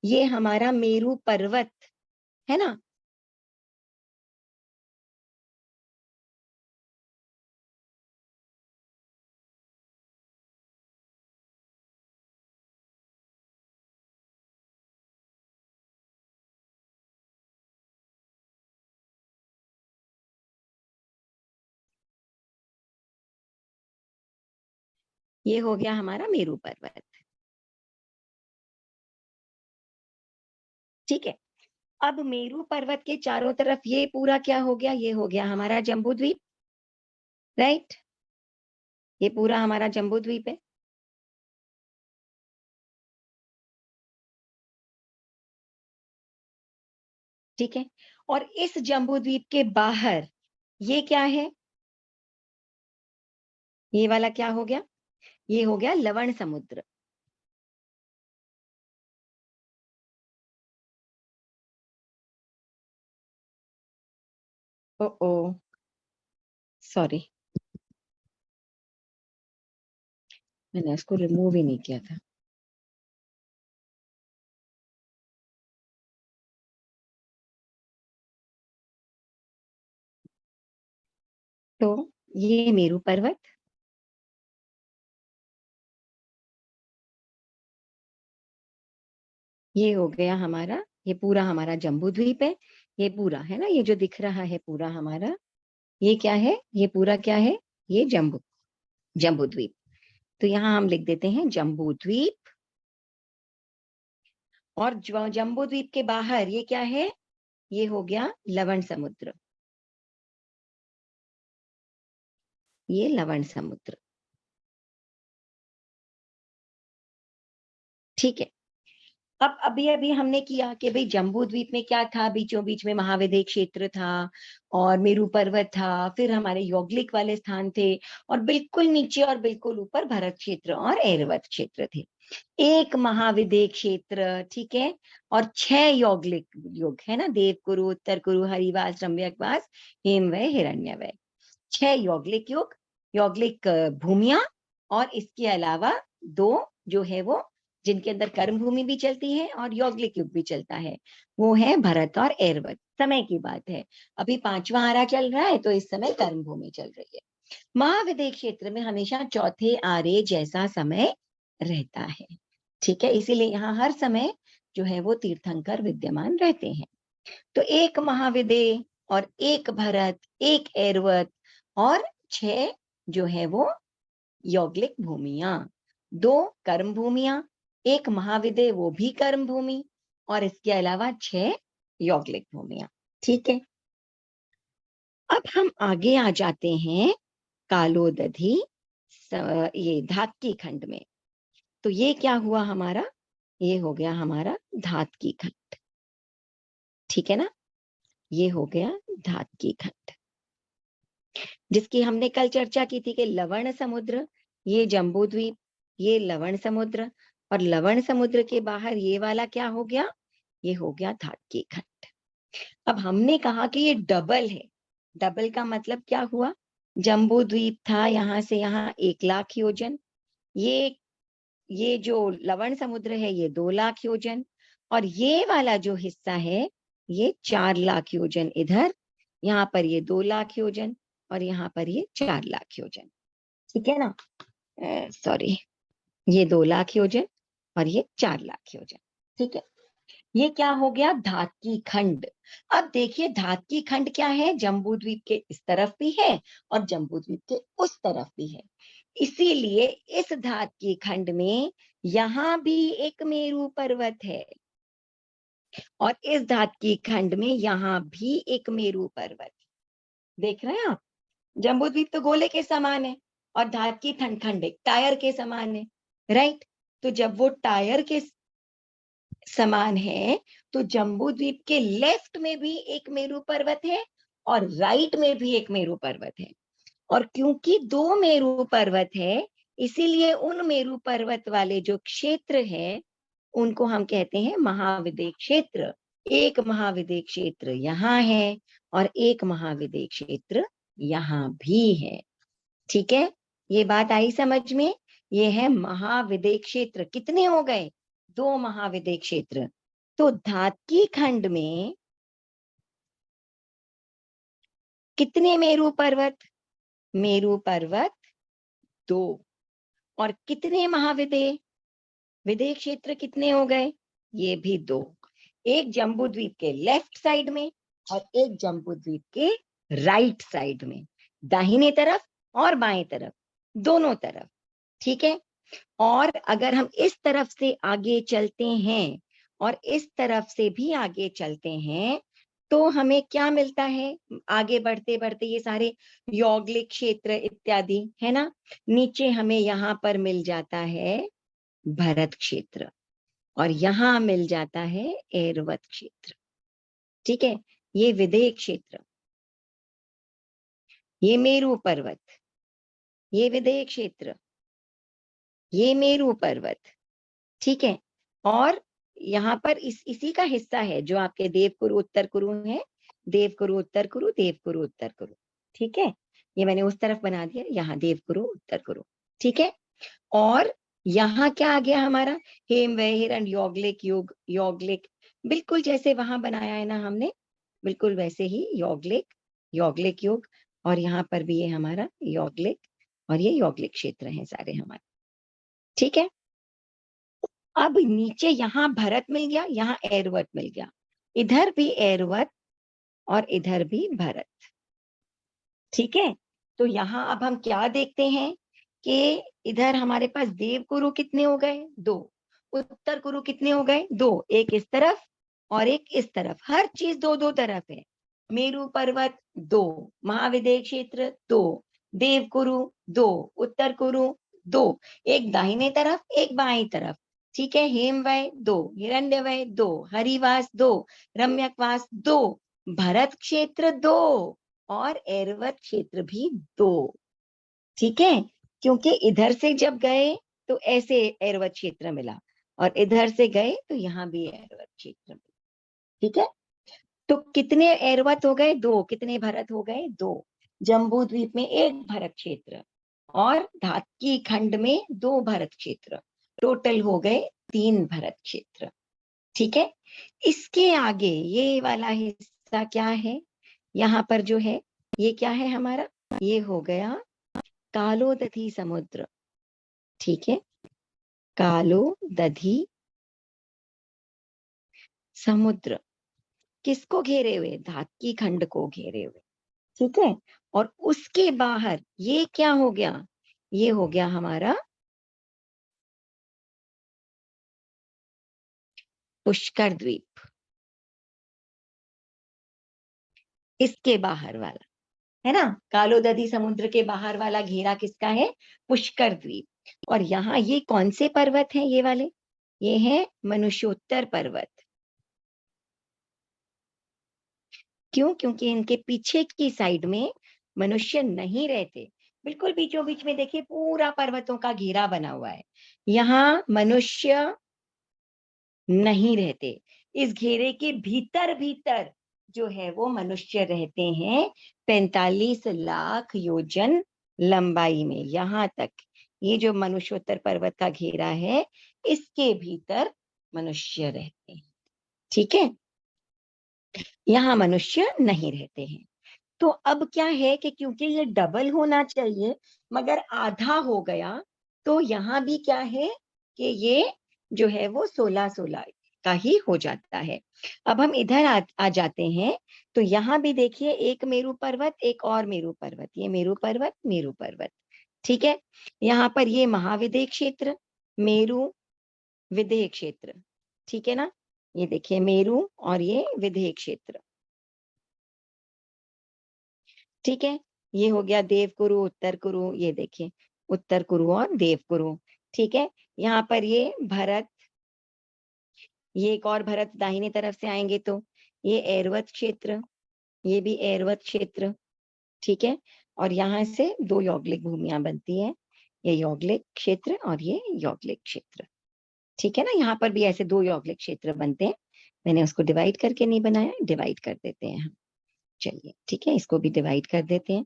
ये हमारा मेरू पर्वत है ना। ये हो गया हमारा मेरू पर्वत। ठीक है। अब मेरू पर्वत के चारों तरफ ये पूरा क्या हो गया, ये हो गया हमारा जम्बू द्वीप, राइट। ये पूरा हमारा जम्बू द्वीप है। ठीक है। और इस जम्बू द्वीप के बाहर ये क्या है, ये वाला क्या हो गया, ये हो गया लवण समुद्र। ओ ओ, सॉरी, मैंने इसको रिमूव ही नहीं किया था। तो ये मेरू पर्वत, ये हो गया हमारा, ये पूरा हमारा जम्बू द्वीप है। ये पूरा है ना, ये जो दिख रहा है पूरा हमारा, ये क्या है, ये पूरा क्या है, ये जम्बू, जम्बू द्वीप। तो यहाँ हम लिख देते हैं जम्बू द्वीप। और जम्बू द्वीप के बाहर ये क्या है, ये हो गया लवण समुद्र, ये लवण समुद्र। ठीक है। अब अभी अभी हमने किया कि भाई जम्बू द्वीप में क्या था, बीचों बीच में महाविद्य क्षेत्र था और मेरू पर्वत था, फिर हमारे यौगिक वाले स्थान थे, और बिल्कुल नीचे और बिल्कुल ऊपर भरत क्षेत्र और ऐरावत क्षेत्र थे। एक महाविद्य क्षेत्र, ठीक है, और 6 यौगिक युग है ना, देवकुरु, उत्तर कुरु, हरिवास, रम्यकवास, हेमवय, हिरण्यवय। 6 यौगिक युग, यौगिक भूमिया, और इसके अलावा 2 जो है वो जिनके अंदर कर्म भूमि भी चलती है और यौगिक युग भी चलता है, वो है भरत और ऐरावत। समय की बात है, अभी 5वां आरा चल रहा है, तो इस समय कर्म भूमि चल रही है। महाविद्य क्षेत्र में हमेशा चौथे आरे जैसा समय रहता है। ठीक है, इसीलिए यहाँ हर समय जो है वो तीर्थंकर विद्यमान रहते हैं। तो एक महाविद्य और एक भरत, एक ऐरावत, और 6 जो है वो यौगिक भूमियां, 2 कर्म भूमियां, एक महाविद्य वो भी कर्म भूमि, और इसके अलावा 6 यौगिक भूमियां। ठीक है। अब हम आगे आ जाते हैं कालोदधि, ये धातकी खंड में। तो ये क्या हुआ हमारा, ये हो गया हमारा धातकी खंड। ठीक है ना, ये हो गया धातकी खंड, जिसकी हमने कल चर्चा की थी कि लवण समुद्र, ये जम्बू द्वीप, ये लवण समुद्र, और लवण समुद्र के बाहर ये वाला क्या हो गया, ये हो गया धातकी खंड। अब हमने कहा कि ये डबल है, डबल का मतलब क्या हुआ, जम्बू द्वीप था यहां से यहाँ 1 लाख योजन, ये जो लवण समुद्र है ये 2 लाख योजन, और ये वाला जो हिस्सा है ये 4 लाख योजन इधर, यहाँ पर ये 2 लाख योजन, और यहाँ पर ये 4 लाख योजन। ठीक है ना, सॉरी, ये 2 लाख योजन और ये 4 लाख योजन। ठीक है, ये क्या हो गया, धातकी खंड। अब देखिए धातकी खंड क्या है, जम्बू द्वीप के इस तरफ भी है और जम्बू द्वीप के उस तरफ भी है। इसीलिए इस धातकी खंड में यहाँ भी एक मेरू पर्वत है, और इस धातकी खंड में यहाँ भी एक मेरू पर्वत। देख रहे हैं आप, जम्बू द्वीप तो गोले के समान है और धातकी खंड एक टायर के समान है, राइट। तो जब वो टायर के समान है, तो जम्बू द्वीप के लेफ्ट में भी एक मेरू पर्वत है और राइट में भी एक मेरू पर्वत है। और क्योंकि 2 मेरू पर्वत है, इसीलिए उन मेरू पर्वत वाले जो क्षेत्र है उनको हम कहते हैं महाविद्य क्षेत्र। एक महाविद्य क्षेत्र यहाँ है और एक महाविद्य क्षेत्र यहाँ भी है। ठीक है, ये बात आई समझ में, ये है महाविद्य क्षेत्र। कितने हो गए, 2 महाविद्य क्षेत्र। तो धातकी खंड में कितने मेरू पर्वत, मेरू पर्वत 2, और कितने महाविद्य विदेय क्षेत्र कितने हो गए, ये भी 2, एक जम्बू द्वीप के लेफ्ट साइड में और एक जम्बू द्वीप के राइट साइड में, दाहिने तरफ और बाएं तरफ, दोनों तरफ। ठीक है, और अगर हम इस तरफ से आगे चलते हैं और इस तरफ से भी आगे चलते हैं तो हमें क्या मिलता है? आगे बढ़ते बढ़ते ये सारे यौगिक क्षेत्र इत्यादि, है ना? नीचे हमें यहाँ पर मिल जाता है भरत क्षेत्र और यहाँ मिल जाता है ऐरावत क्षेत्र। ठीक है, ये विंध्य क्षेत्र, ये मेरू पर्वत, ये विंध्य क्षेत्र, ये मेरू पर्वत। ठीक है, और यहाँ पर इसी का हिस्सा है जो आपके देवकुरु उत्तर कुरु है, देवकुरु उत्तर कुरु, देवकुरु उत्तर कुरु। ठीक है, ये मैंने उस तरफ बना दिया, यहाँ देवकुरु उत्तर कुरु। ठीक है, और यहाँ क्या आ गया हमारा? हेम वह हिरण यौगिक युग, यौगिक बिल्कुल जैसे वहां बनाया है ना हमने, बिल्कुल वैसे ही यौगिक, यौगिक युग, और यहाँ पर भी ये हमारा यौगिक और ये यौगिक क्षेत्र हैं सारे हमारे। ठीक है, अब नीचे यहाँ भरत मिल गया, यहाँ ऐरावत मिल गया, इधर भी ऐरावत और इधर भी भरत। ठीक है, तो यहाँ अब हम क्या देखते हैं कि इधर हमारे पास देवकुरु कितने हो गए? 2। उत्तर कुरु कितने हो गए? 2। एक इस तरफ और एक इस तरफ, हर चीज 2-2 तरफ है। मेरू पर्वत 2, महाविद्य क्षेत्र 2, देवकुरु 2, उत्तर कुरु 2, एक दाहिने तरफ एक बाईं तरफ। ठीक है, हेमवय 2, हिरण्यवय 2, हरिवास 2, रम्यकवास 2, भरत क्षेत्र 2 और ऐरावत क्षेत्र भी 2। ठीक है, क्योंकि इधर से जब गए तो ऐसे ऐरावत क्षेत्र मिला और इधर से गए तो यहाँ भी ऐरावत क्षेत्र मिला। ठीक है, तो कितने ऐरावत हो गए? 2। कितने भरत हो गए? 2। जम्बू द्वीप में 1 भरत क्षेत्र और धातकी खंड में 2 भरत क्षेत्र, टोटल हो गए 3 भरत क्षेत्र। ठीक है, इसके आगे ये वाला हिस्सा क्या है? यहाँ पर जो है ये क्या है हमारा? ये हो गया कालोदधी समुद्र। ठीक है, कालोदधी समुद्र किसको घेरे हुए? धातकी खंड को घेरे हुए। ठीक है, और उसके बाहर ये क्या हो गया? ये हो गया हमारा पुष्कर द्वीप। इसके बाहर वाला है ना, कालोदधी समुद्र के बाहर वाला घेरा किसका है? पुष्कर द्वीप। और यहाँ ये कौन से पर्वत हैं? ये वाले, ये है मनुष्योत्तर पर्वत। क्यों? क्योंकि इनके पीछे की साइड में मनुष्य नहीं रहते, बिल्कुल बीचों बीच में देखिए पूरा पर्वतों का घेरा बना हुआ है, यहाँ मनुष्य नहीं रहते। इस घेरे के भीतर भीतर जो है वो मनुष्य रहते हैं 45 लाख योजन लंबाई में। यहाँ तक ये जो मनुष्योत्तर पर्वत का घेरा है इसके भीतर मनुष्य रहते हैं। ठीक है, यहाँ मनुष्य नहीं रहते हैं। तो अब क्या है कि क्योंकि ये डबल होना चाहिए मगर आधा हो गया, तो यहाँ भी क्या है कि ये जो है वो 16-16 का ही हो जाता है। अब हम इधर आ जाते हैं तो यहाँ भी देखिए एक मेरू पर्वत, एक और मेरू पर्वत, ये मेरू पर्वत, मेरू पर्वत। ठीक है, यहाँ पर ये महाविद्य क्षेत्र, मेरू विद्य क्षेत्र। ठीक है ना, ये देखिए मेरू और ये विद्य क्षेत्र। ठीक है, ये हो गया देवकुरु उत्तर कुरु, ये देखिए उत्तर कुरु और देवकुरु। ठीक है, यहाँ पर ये भरत, ये एक और भरत दाहिने तरफ से आएंगे तो ये ऐरावत क्षेत्र, ये भी ऐरावत क्षेत्र। ठीक है, और यहाँ से 2 यौगिक भूमियां बनती है, ये यौगिक क्षेत्र और ये यौगिक क्षेत्र। ठीक है ना, यहाँ पर भी ऐसे 2 यौगिक क्षेत्र बनते हैं। मैंने उसको डिवाइड करके नहीं बनाया, डिवाइड कर देते हैं हम। चलिए ठीक है, इसको भी डिवाइड कर देते हैं,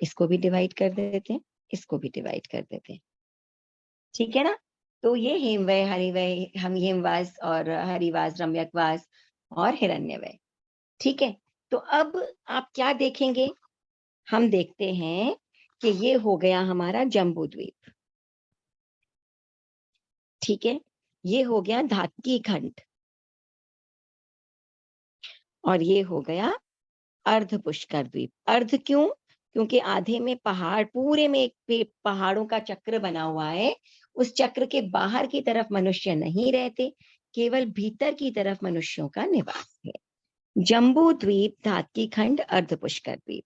इसको भी डिवाइड कर देते हैं, इसको भी डिवाइड कर देते हैं। ठीक है ना, तो ये हेमवय, हरिवय, हम हेमवास और हरिवास, रम्यकवास और हिरण्यवय। ठीक है, तो अब आप क्या देखेंगे? हम देखते हैं कि ये हो गया हमारा जम्बू द्वीप। ठीक है, ये हो गया धातकी खंड और ये हो गया अर्ध पुष्कर द्वीप। अर्ध क्यों? क्योंकि आधे में पहाड़, पूरे में एक पहाड़ों का चक्र बना हुआ है, उस चक्र के बाहर की तरफ मनुष्य नहीं रहते, केवल भीतर की तरफ मनुष्यों का निवास है। जम्बू द्वीप, धातकी खंड, अर्धपुष्कर द्वीप।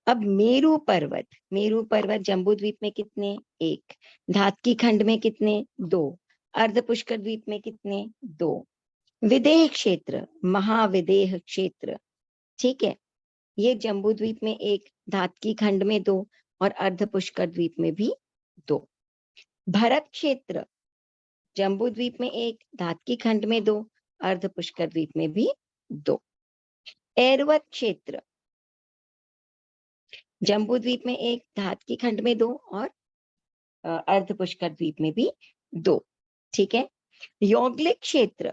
अब मेरू पर्वत जम्बू द्वीप में कितने? 1। धातकी खंड में कितने? 2। अर्धपुष्कर द्वीप में कितने? 2। विदेह क्षेत्र, महाविदेह क्षेत्र, ठीक है, ये जम्बू द्वीप में 1, धातकी खंड में 2 और अर्धपुष्कर द्वीप में भी 2। भरत क्षेत्र, जम्बू द्वीप में 1, धातकी खंड में 2, अर्धपुष्कर द्वीप में भी 2। ऐरावत क्षेत्र, जम्बू द्वीप में 1, धातकी खंड में 2 और अर्धपुष्कर द्वीप में भी 2, ठीक है। यौगिक क्षेत्र,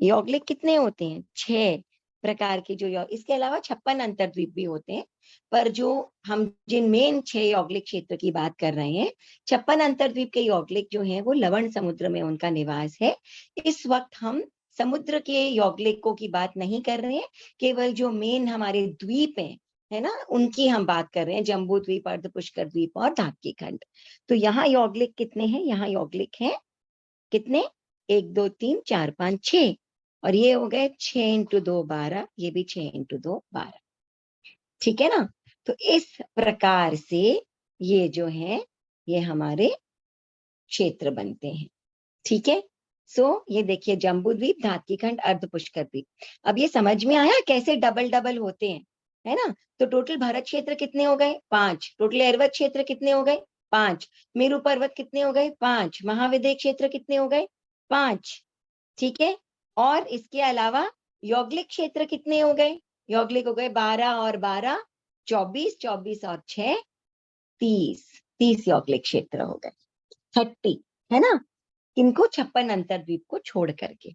यौगिक कितने होते हैं? 6 प्रकार के, जो इसके अलावा 56 अंतर्द्वीप भी होते हैं, पर जो हम जिन मेन 6 यौगिक क्षेत्र की बात कर रहे हैं, 56 अंतर्द्वीप के यौगिक जो हैं वो लवण समुद्र में उनका निवास है। इस वक्त हम समुद्र के यौगिकों की बात नहीं कर रहे हैं, केवल जो मेन हमारे द्वीप हैं, है ना, उनकी हम बात कर रहे हैं, जम्बू द्वीप, अर्धपुष्कर द्वीप और धातकी खंड। तो यहाँ यौगिक कितने हैं? यहाँ यौगिक हैं कितने? 1 2 3 4 5 6, और ये हो गए 6 × 2 12, ये भी 6 × 2 12, ठीक है ना। तो इस प्रकार से ये जो है ये हमारे क्षेत्र बनते हैं, ठीक है। ये देखिए, जम्बू द्वीप, धातकी खंड, अर्धपुष्कर द्वीप। अब ये समझ में आया कैसे डबल डबल होते हैं, है ना। तो टोटल भारत क्षेत्र कितने हो गए? 5। टोटल ऐरावत क्षेत्र कितने हो गए? 5। मेरू पर्वत कितने हो गए? 5। महाविदेह क्षेत्र कितने हो गए? 5, ठीक है। और इसके अलावा यौगिक क्षेत्र कितने हो गए? यौगिक हो गए 12 और 12 24, 24 और 6 30, 30 यौगिक क्षेत्र हो गए, 30, है ना। इनको 56 अंतर्द्वीप को छोड़ करके,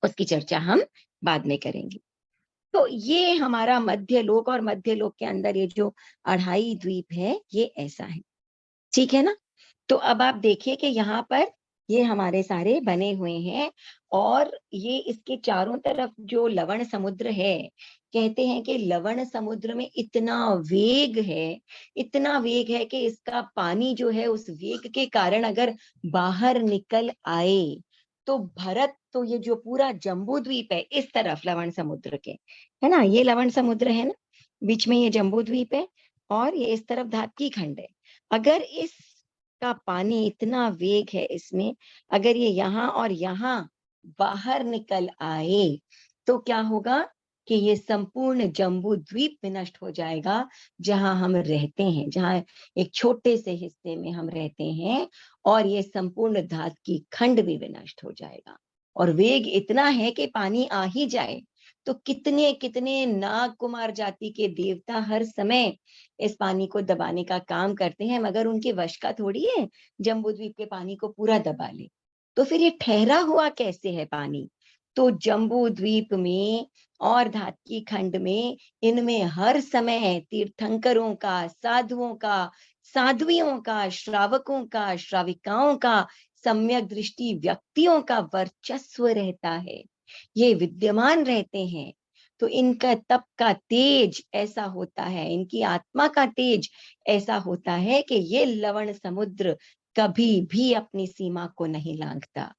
उसकी चर्चा हम बाद में करेंगे। तो ये हमारा मध्य लोक, और मध्य लोक के अंदर ये जो 2.5 द्वीप है ये ऐसा है, ठीक है ना। तो अब आप देखिए कि यहाँ पर ये हमारे सारे बने हुए हैं, और ये इसके चारों तरफ जो लवण समुद्र है, कहते हैं कि लवण समुद्र में इतना वेग है कि इसका पानी जो है उस वेग के कारण अगर बाहर निकल आए तो भरत, तो ये जो पूरा जम्बू द्वीप है इस तरफ लवण समुद्र के, है ना, ये लवण समुद्र है ना, बीच में ये जम्बू द्वीप है और ये इस तरफ धातकी खंड है। अगर इस का पानी, इतना वेग है इसमें, अगर ये यहाँ और यहाँ बाहर निकल आए तो क्या होगा कि ये संपूर्ण जम्बू द्वीप विनष्ट हो जाएगा, जहां हम रहते हैं, जहां एक छोटे से हिस्से में हम रहते हैं, और ये संपूर्ण धात की खंड भी विनष्ट हो जाएगा। और वेग इतना है कि पानी आ ही जाए तो कितने कितने नाग कुमार जाति के देवता हर समय इस पानी को दबाने का काम करते हैं, मगर उनके वश का थोड़ी है जम्बू द्वीप के पानी को पूरा दबा ले। तो फिर ये ठहरा हुआ कैसे है पानी? तो जम्बू द्वीप में और धातकी खंड में, इनमें हर समय तीर्थंकरों का, साधुओं का, साध्वियों का, श्रावकों का, श्राविकाओं का, सम्यक दृष्टि व्यक्तियों का वर्चस्व रहता है, ये विद्यमान रहते हैं। तो इनका तप का तेज ऐसा होता है, इनकी आत्मा का तेज ऐसा होता है कि ये लवण समुद्र कभी भी अपनी सीमा को नहीं लांघता,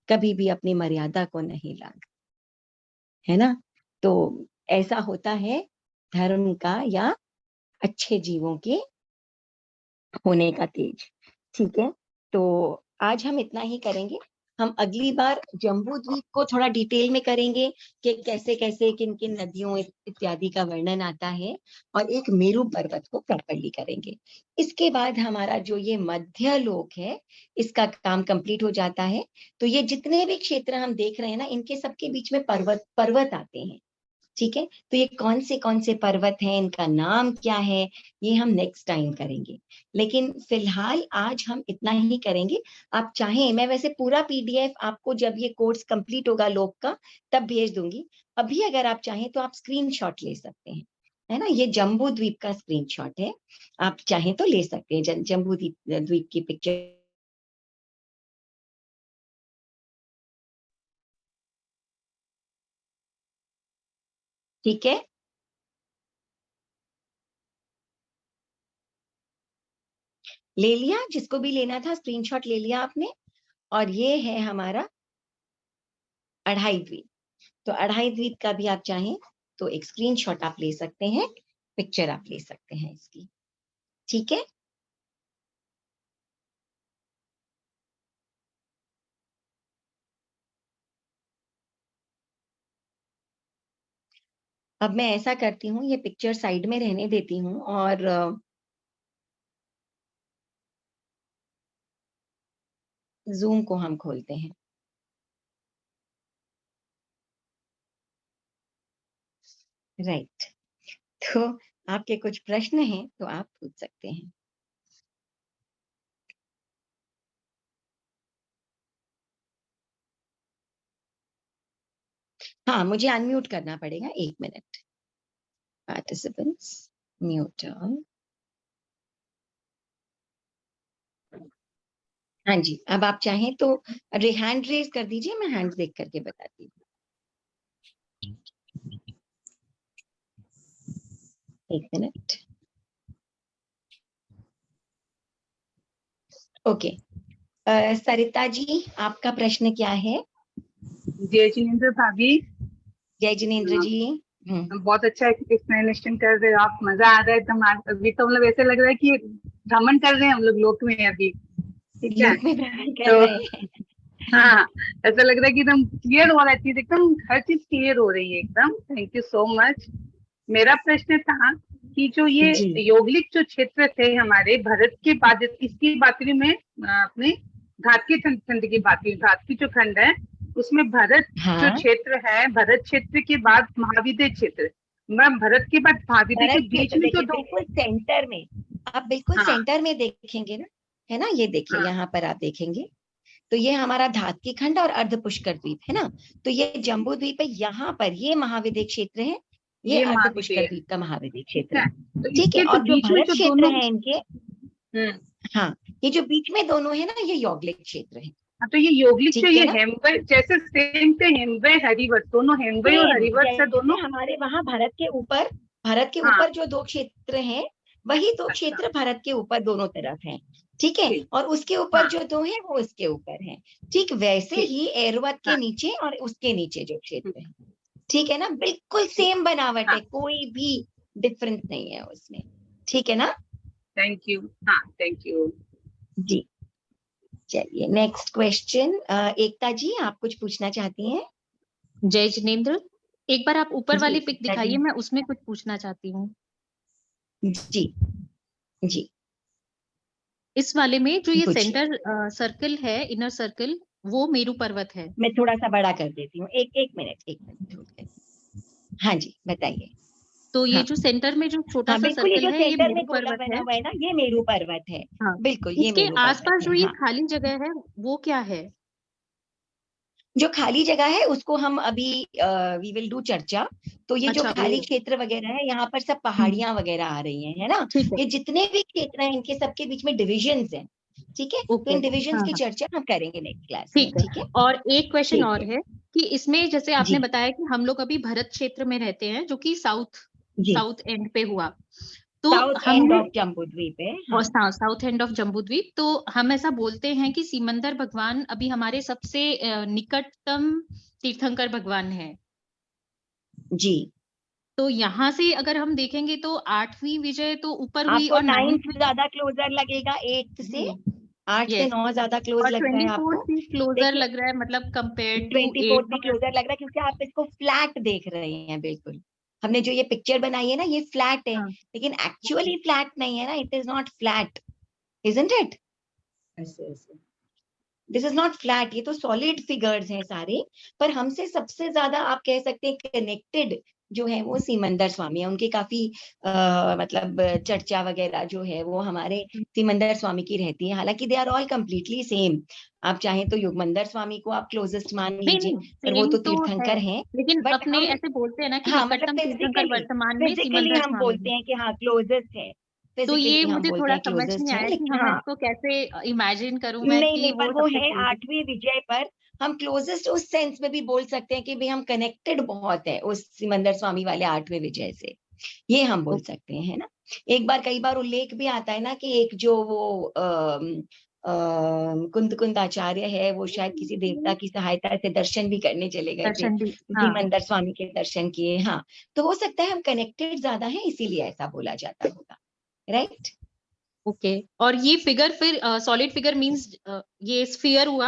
कभी भी अपनी मर्यादा को नहीं लांघता, है ना। तो ऐसा होता है धर्म का या अच्छे जीवों के होने का तेज, ठीक है। तो आज हम इतना ही करेंगे। हम अगली बार जम्बू द्वीप को थोड़ा डिटेल में करेंगे कि कैसे कैसे किन किन नदियों इत्यादि का वर्णन आता है, और एक मेरू पर्वत को प्रॉपरली करेंगे। इसके बाद हमारा जो ये मध्य लोक है इसका काम कंप्लीट हो जाता है। तो ये जितने भी क्षेत्र हम देख रहे हैं ना, इनके सबके बीच में पर्वत पर्वत आते हैं, ठीक है। तो ये कौन से पर्वत हैं, इनका नाम क्या है, ये हम नेक्स्ट टाइम करेंगे। लेकिन फिलहाल आज हम इतना ही करेंगे। आप चाहें, मैं वैसे पूरा पीडीएफ आपको जब ये कोर्स कंप्लीट होगा लोक का तब भेज दूंगी। अभी अगर आप चाहें तो आप स्क्रीनशॉट ले सकते हैं, है ना। ये जम्बू द्वीप का स्क्रीनशॉट है, आप चाहें तो ले सकते हैं जम्बू द्वीप द्वीप की पिक्चर, ठीक है। ले लिया, जिसको भी लेना था स्क्रीनशॉट ले लिया आपने। और ये है हमारा अढ़ाई द्वीप। तो अढ़ाई द्वीप का भी आप चाहें तो एक स्क्रीनशॉट आप ले सकते हैं, पिक्चर आप ले सकते हैं इसकी। ठीक है? अब मैं ऐसा करती हूँ, ये पिक्चर साइड में रहने देती हूँ और ज़ूम को हम खोलते हैं। राइट। तो आपके कुछ प्रश्न हैं तो आप पूछ सकते हैं। हाँ, मुझे अनम्यूट करना पड़ेगा, 1 मिनट। Participants mute all. हाँ जी, अब आप चाहें तो हैंड रेज कर दीजिए, मैं हैंड देख करके बताती हूँ। 1 मिनट। ओके, सरिता जी, आपका प्रश्न क्या है? जय जिनेंद्र भाभी। जय जिनेंद्र जी। बहुत अच्छा एक्सप्लेनेशन कर रहे हो आप, मजा आ रहा है एकदम। अभी तो मतलब ऐसे लग रहा है कि भ्रमण कर रहे हैं हम लोग लोक में अभी। ठीक है, लोक में भ्रमण कर तो रहे हैं। हाँ, ऐसा लग रहा है कि एकदम क्लियर हो रहा है चीज, एकदम हर चीज क्लियर हो रही है एकदम। Thank you so much. मेरा प्रश्न था कि जो ये जी। यौगिक जो क्षेत्र थे हमारे भारत के बाद, इसकी बात करी मैं अपने भारतीय खंड की बात करी, भारत जो खंड है उसमें भारत जो हाँ, क्षेत्र है, भारत क्षेत्र के बाद महाविद्य क्षेत्र, मैं भारत के बाद महाविद्य के भरत बीच क्षेत्र में जो देखिए दो। बिल्कुल सेंटर में, आप बिल्कुल हाँ सेंटर में देखेंगे ना, है ना? ये देखिए, हाँ यहाँ पर आप देखेंगे तो ये हमारा धात्की खंड और अर्ध पुष्कर द्वीप है ना। तो ये जम्बू द्वीप है, यहाँ पर ये महाविद्य क्षेत्र है, ये ये अर्ध महाविद्य पुष्कर है, द्वीप का महाविद्य ठीक क्षेत्र है। है। तो ठीक है, इसके जो और जो बीच में भरत जो क्षेत्र दोनों। है इनके, हम्म। हाँ, ये जो बीच में दोनों है ना, ये यौगिक क्षेत्र है। हाँ, तो ये यौगिक जो ठीक है ये ना? हेमवय, जैसे सेम थे हेमवय हरिवट, दोनों हेमवय और सेम हरिवट से जैसे दोनों। हमारे वहां भारत के हाँ ऊपर जो दो क्षेत्र हैं, वही दो अच्छा, क्षेत्र भारत के ऊपर दोनों तरफ हैं। ठीक है, ठीक। और उसके ऊपर हाँ जो दो है वो उसके ऊपर है। ठीक वैसे ठीक। ही एरवत के हाँ नीचे और उसके नीचे जो हम्म, क्षेत्र है, ठीक है ना, बिल्कुल ठीक। सेम बनावट हाँ है, कोई भी डिफरेंस नहीं है उसमें। ठीक है ना? Thank you. हाँ थैंक यू। जी। चलिए नेक्स्ट क्वेश्चन, एकता जी आप कुछ पूछना चाहती हैं? जय जिनेंद्र, एक बार आप ऊपर जी वाली पिक एकता जी। दिखाइए, मैं उसमें कुछ पूछना चाहती हूँ। जी जी, इस वाले में जो ये पूछिए। सेंटर सर्कल है, इनर सर्कल, वो मेरू पर्वत है। मैं थोड़ा सा बड़ा कर देती हूँ, एक एक मिनट होल्ड करिए। हाँ जी, बताइए। तो ये हाँ जो सेंटर में जो छोटा हाँ, सा बिल्कुल, ये सर्कल जो है, ये सेंटर में मेरू गोला पर्वत बना है। हुआ है ना, ये मेरू पर्वत है। हाँ, बिल्कुल, ये इसके मेरू पर्वत आसपास है। जो ये हाँ, खाली जगह है, वो क्या है? जो खाली जगह है उसको हम अभी वी विल डू चर्चा। तो ये जो अच्छा, खाली वो। क्षेत्र वगैरह है, यहाँ पर सब हम्म, पहाड़ियां वगैरह आ रही हैं, है ना? ठीक है। ये जितने भी क्षेत्र हैं इनके सबके बीच में डिविजन्स हैं। ठीक है, तो ओके। इन डिविजन्स हाँ की हाँ, चर्चा हम करेंगे नेक्स्ट क्लास में। ठीक है। ठीक है? और एक क्वेश्चन ठीक और है है कि इसमें जैसे जी। आपने बताया कि हम लोग अभी भरत क्षेत्र में रहते हैं, जो कि साउथ जी, साउथ एंड पे हुआ। तो साउथ एंड हमने ऑफ जम्बू द्वीप है। और हाँ साउथ एंड ऑफ जम्बूद्वीप, तो हम ऐसा बोलते हैं कि सिमंदर भगवान अभी हमारे सबसे निकटतम तीर्थंकर भगवान है। जी, तो यहाँ से अगर हम देखेंगे तो 8वीं विजय तो ऊपर हुई आपको और 9th 9वीं। ज्यादा क्लोजर लगेगा 8th से, जी, 8 से यस। 9 ज्यादा क्लोज और लगता है 24 आपको। भी क्लोजर देखिए, लग रहा है, मतलब कंपेयर टू 24 भी 8 और। क्लोजर लग रहा है क्योंकि आप इसको फ्लैट देख रहे हैं। बिल्कुल, हमने जो ये पिक्चर बनाई है ना, ये फ्लैट है, हाँ, लेकिन एक्चुअली फ्लैट नहीं है ना, it is not flat, isn't it? ऐसे ऐसे। दिस इज नॉट फ्लैट, ये तो सॉलिड फिगर्स हैं सारे। पर हमसे सबसे ज्यादा आप कह सकते हैं कनेक्टेड जो है वो सिमंदर स्वामी है, उनकी काफी मतलब चर्चा वगैरह जो है वो हमारे सिमंदर स्वामी की रहती है। हालांकि they are all completely same. आप चाहें तो युगमंदर स्वामी को आप क्लोजेस्ट मान नहीं लीजिए, नहीं, पर वो सेम तो तो है, तीर्थंकर हैं। लेकिन बट अपने हम, ऐसे बोलते हैं ना कि हाँ मतलब निकटतम तीर्थंकर फिजिकली, वर्तमान में फिजिकली सिमंदर हम स्वामी बोलते है। हैं कि हाँ क्लोजेस्ट है, तो ये फिजिकली हम मुझे बोलते थोड़ा हैं समझ नहीं क्लोजेस्ट है, आया कि लेकिन हम हाँ, इसको कैसे इमेजिन करूं मैं नहीं कि नहीं, वो पर वो सबसे है क्लोज है। 8वीं विजय पर। हम क्लोजेस्ट उस सेंस में भी बोल सकते हैं कि भाई हम कनेक्टेड बहुत है उस सिमंदर स्वामी वाले 8वें विजय से, ये हम बोल ओके। सकते हैं, है ना? एक बार, कई बार उल्लेख भी आता है ना कि एक जो वो कुंद आचार्य है, वो शायद किसी देवता की सहायता से दर्शन भी करने चले गए थे, दर्शन भी, हाँ। सिमंदर स्वामी के दर्शन किए। हाँ, तो हो सकता है हम कनेक्टेड ज्यादा हैं, इसीलिए ऐसा बोला जाता होगा, राइट? ओके, और ये फिगर फिर सॉलिड फिगर मींस ये स्फीयर हुआ?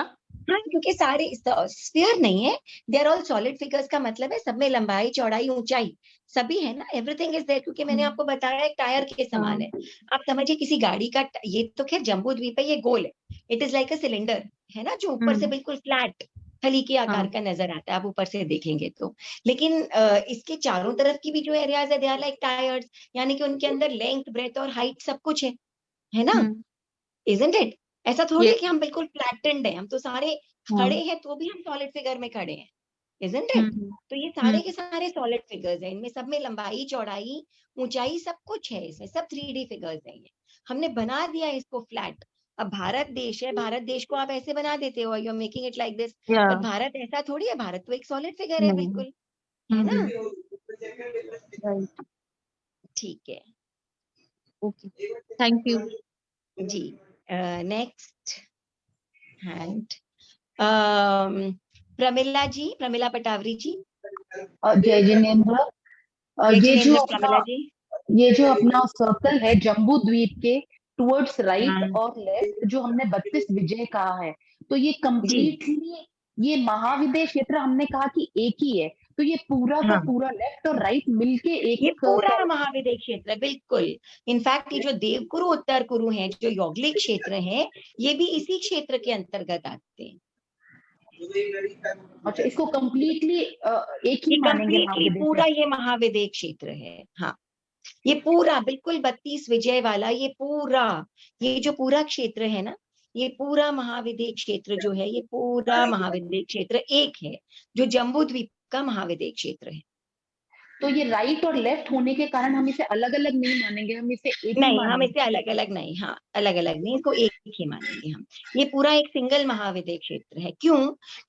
हाँ, क्योंकि सारे स्फीयर नहीं है, they are all solid figures का मतलब है सब में लंबाई, चौड़ाई, ऊंचाई सभी है ना, एवरीथिंग इज देयर। क्योंकि मैंने आपको बताया एक टायर के समान है। आप समझिए किसी गाड़ी का, ये तो खैर जम्बू द्वीप है, ये गोल है, it is like a cylinder, है ना, जो ऊपर से बिल्कुल फ्लैट थली के आकार का नजर आता है, आप ऊपर से देखेंगे तो। लेकिन इसके चारों तरफ की भी जो एरियाज है, दे आर लाइक टायर्स, यानी कि उनके अंदर लेंथ, ब्रेथ और हाइट सब कुछ है ना, इजंट इट? ऐसा थोड़ी है कि हम बिल्कुल फ्लैटेंड है, हम तो सारे खड़े हैं तो भी हम सॉलिड फिगर में खड़े हैं, इजंट इट? तो ये सारे के सारे सॉलिड फिगर्स हैं, इनमें सब में लंबाई, चौड़ाई, ऊंचाई सब कुछ है, इसमें सब 3D फिगर्स हैं। ये हमने बना दिया इसको फ्लैट। अब भारत देश है, भारत देश को आप ऐसे बना देते हो, you are making it like this, पर भारत ऐसा थोड़ी है, भारत तो एक सॉलिड फिगर है बिल्कुल, है ना? ठीक है, okay, thank you ji. Next hand, Pramila ji, Pramila Patawari ji. जय जिनेन्द्र। जय ये जो जिनेन्द्र, अपना प्रमिला जी। ये जो अपना सर्कल है जम्बू द्वीप के टुवर्ड्स राइट हाँ और लेफ्ट, जो हमने 32 विजय कहा है, तो ये जी, कंप्लीटली ये महाविजय क्षेत्र हमने कहा कि एक ही है, तो ये पूरा का हाँ, पूरा लेफ्ट और राइट मिलके ये एक पूरा महाविद्य क्षेत्र है बिल्कुल। इनफैक्ट ये जो देवकुरु, उत्तर कुरु हैं, जो यौगिक क्षेत्र है, ये भी इसी क्षेत्र के अंतर्गत आते हैं। अच्छा, इसको कंप्लीटली एक ही ये मानेंगे कंप्लीटली महाविजय पूरा क्षेत्र? ये महाविद्य क्षेत्र है। हाँ, ये पूरा बिल्कुल 32 विजय वाला, ये पूरा, ये जो पूरा क्षेत्र है ना, ये पूरा महाविद्य क्षेत्र जो है, ये पूरा महाविद्य क्षेत्र एक है, जो जम्बू द्वीप का महाविद्य क्षेत्र है। तो ये राइट और लेफ्ट होने के कारण हम इसे अलग अलग नहीं मानेंगे, हम इसे एक ही नहीं, हम मानेंगे? इसे अलग अलग नहीं, हाँ, अलग अलग नहीं, इसको एक ही मानेंगे हम। ये पूरा एक सिंगल महाविद्य क्षेत्र है। क्यों?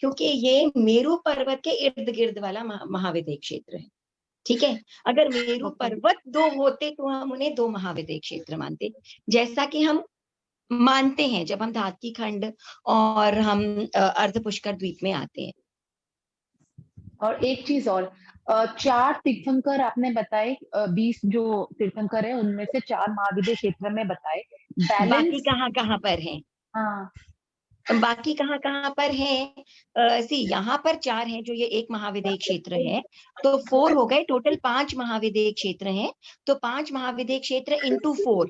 क्योंकि ये मेरू पर्वत के इर्द गिर्द वाला महाविद्य क्षेत्र है। ठीक है, अगर मेरू पर्वत दो होते तो हम उन्हें दो महाविद्य क्षेत्र मानते, जैसा कि हम मानते हैं जब हम धातकी खंड और हम अर्ध पुष्कर द्वीप में आते हैं। और एक चीज और, 4 तीर्थंकर आपने बताए, 20 जो तीर्थंकर है उनमें से 4 महाविद्य क्षेत्र में बताए, बाकी बैलेंस? कहाँ कहाँ पर हैं? हाँ, बाकी कहाँ कहाँ पर हैं? यहाँ पर 4 हैं, जो ये एक महाविद्य क्षेत्र है, तो 4 हो गए, टोटल 5 महाविद्य क्षेत्र हैं। तो 5 महाविद्य क्षेत्र इंटू 4,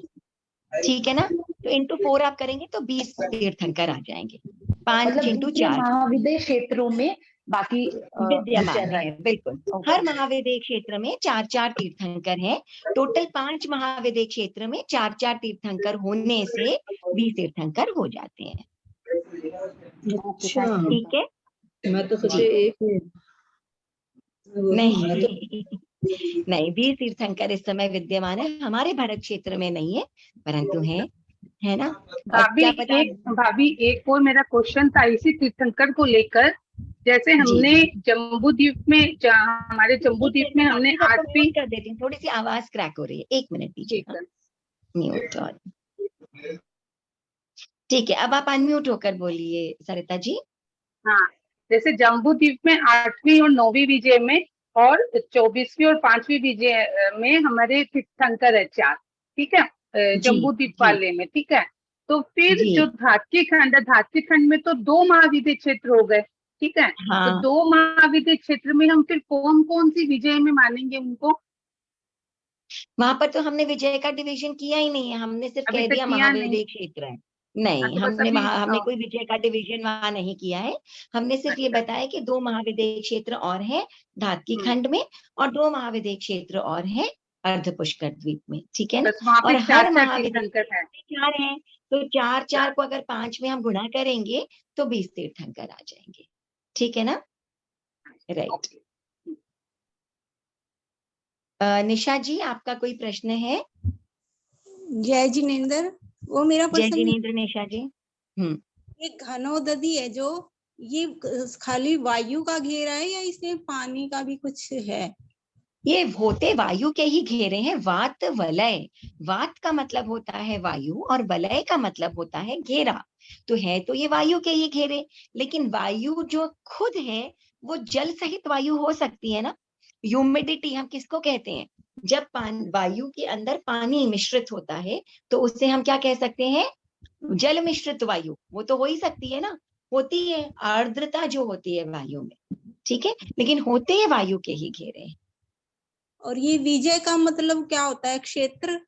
ठीक है ना? तो इंटू 4 आप करेंगे तो 20 तीर्थंकर आ जाएंगे, 5 मतलब इंटू दूसरे 4 महाविद्य क्षेत्रों में बाकी विद्यमान विषय है, बिल्कुल। हर महाविद्य क्षेत्र में 4-4 तीर्थंकर हैं। टोटल 5 महाविद्य क्षेत्र में 4-4 तीर्थंकर होने से 20 तीर्थंकर हो जाते हैं। अच्छा, ठीक है, मैं तो सोचे जी। एक है। नहीं नहीं, 20 तीर्थंकर इस समय विद्यमान है, हमारे भारत क्षेत्र में नहीं है, परंतु है ना? भाभी एक और मेरा क्वेश्चन था इसी तीर्थंकर को लेकर। जैसे हमने जम्बू द्वीप में, हमारे जम्बू द्वीप में हमने 8वीं कर देती हूँ, थोड़ी सी आवाज क्रैक हो रही है, 1 मिनट दीजिए। म्यूट और ठीक है, अब आप अनम्यूट होकर बोलिए सरिता जी। हाँ, जैसे जम्बू द्वीप में 8वीं और 9वीं विजय में और 24वीं और 5वीं विजय में हमारे तीर्थंकर है 4, ठीक है, जम्बू द्वीप वाले में, ठीक है। तो फिर जो धातकी खंड में तो 2 महाविद्य क्षेत्र हो गए, ठीक है। हाँ, तो 2 महाविद्य क्षेत्र में हम फिर कौन कौन सी विजय में मानेंगे उनको? वहां पर तो हमने विजय का डिवीजन किया ही नहीं है, हमने सिर्फ अभी कह तक दिया किया नहीं। महाविद्य क्षेत्र है। नहीं, तो बस हमने कोई विजय का डिवीजन वहां नहीं किया है। हमने सिर्फ ये बताया कि 2 महाविद्य क्षेत्र और हैं धातकी खंड में, और 2 महाविद्य क्षेत्र और हैं अर्ध पुष्कर द्वीप में, ठीक है ना? और हर महाविद्य क्षेत्र में 4 हैं, तो 4-4 को अगर 5 में हम गुणा करेंगे तो 20 तीर्थंकर आ जाएंगे, ठीक है ना? राइट। निशा जी, आपका कोई प्रश्न है? जय जिनेन्द्र, वो मेरा जय प्रश्न जिनेन्द्र, निशा जी। ये घनौदधि है जो, ये खाली वायु का घेरा है या इसमें पानी का भी कुछ है? ये होते वायु के ही घेरे हैं, वात वलय। वात का मतलब होता है वायु और वलय का मतलब होता है घेरा। तो है तो ये वायु के ही घेरे, लेकिन वायु जो खुद है वो जल सहित वायु हो सकती है ना। ह्यूमिडिटी हम किसको कहते हैं? जब वायु के अंदर पानी मिश्रित होता है तो उससे हम क्या कह सकते हैं? जल मिश्रित वायु। वो तो हो ही सकती है ना, होती है आर्द्रता जो होती है वायु में, ठीक है, लेकिन होते हैं वायु के ही घेरे हैं। और ये विजय का मतलब क्या होता है? क्षेत्र?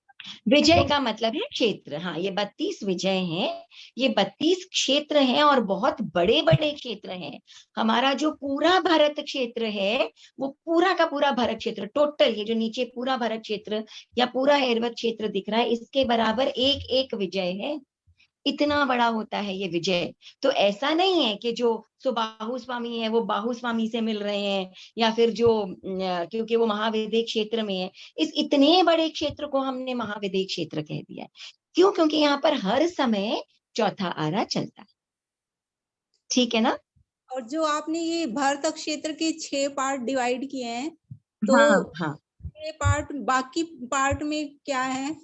विजय का मतलब है क्षेत्र। हाँ, ये 32 विजय हैं, ये 32 क्षेत्र हैं और बहुत बड़े बड़े क्षेत्र हैं। हमारा जो पूरा भारत क्षेत्र है, वो पूरा का पूरा भारत क्षेत्र टोटल, ये जो नीचे पूरा भारत क्षेत्र या पूरा एरवत क्षेत्र दिख रहा है, इसके बराबर एक एक विजय है। इतना बड़ा होता है ये विजय। तो ऐसा नहीं है कि जो सुबाहु स्वामी है वो बाहु स्वामी से मिल रहे हैं, या फिर जो क्योंकि वो महाविद्य क्षेत्र में है, इस इतने बड़े क्षेत्र को हमने महाविद्य क्षेत्र कह दिया है। क्यों? क्योंकि यहाँ पर हर समय चौथा आरा चलता है, ठीक है ना। और जो आपने ये भारत क्षेत्र के 6 पार्ट डिवाइड किए हैं, तो हाँ हाँ, ये पार्ट, बाकी पार्ट में क्या है?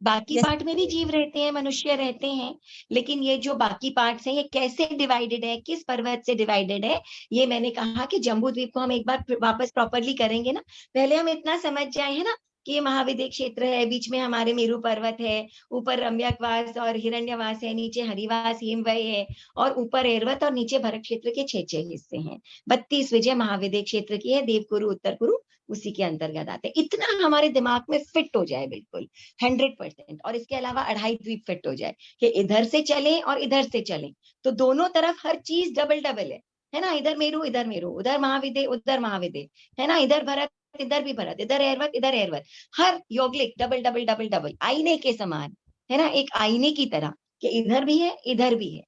बाकी जैसे पार्ट में भी जीव रहते हैं, मनुष्य रहते हैं, लेकिन ये जो बाकी पार्ट्स हैं ये कैसे डिवाइडेड है, किस पर्वत से डिवाइडेड है, ये मैंने कहा कि जम्बू द्वीप को हम एक बार वापस प्रॉपरली करेंगे ना। पहले हम इतना समझ जाए है ना कि ये महाविद्य क्षेत्र है, बीच में हमारे मेरू पर्वत है, ऊपर रम्यकवास और हिरण्यवास है, नीचे हरिवास हिमवय है, और ऊपर एरवत और नीचे भरत क्षेत्र के 6 हिस्से हैं। 32 विजय महाविद्य क्षेत्र की है, देवकुरु उत्तर कुरु उसी के अंतर्गत आते हैं। इतना हमारे दिमाग में फिट हो जाए बिल्कुल 100%। और इसके अलावा 2.5 द्वीप फिट हो जाए कि इधर से चलें और इधर से चलें, तो दोनों तरफ हर चीज डबल डबल है ना। इधर मेरू इधर मेरू, उधर महाविद्य उधर महाविद्य, है ना, इधर भरत इधर भी भरत, इधर एरवत, हर यौगिक डबल डबल डबल डबल आईने के समान, है ना, एक आईने की तरह कि इधर भी है इधर भी है।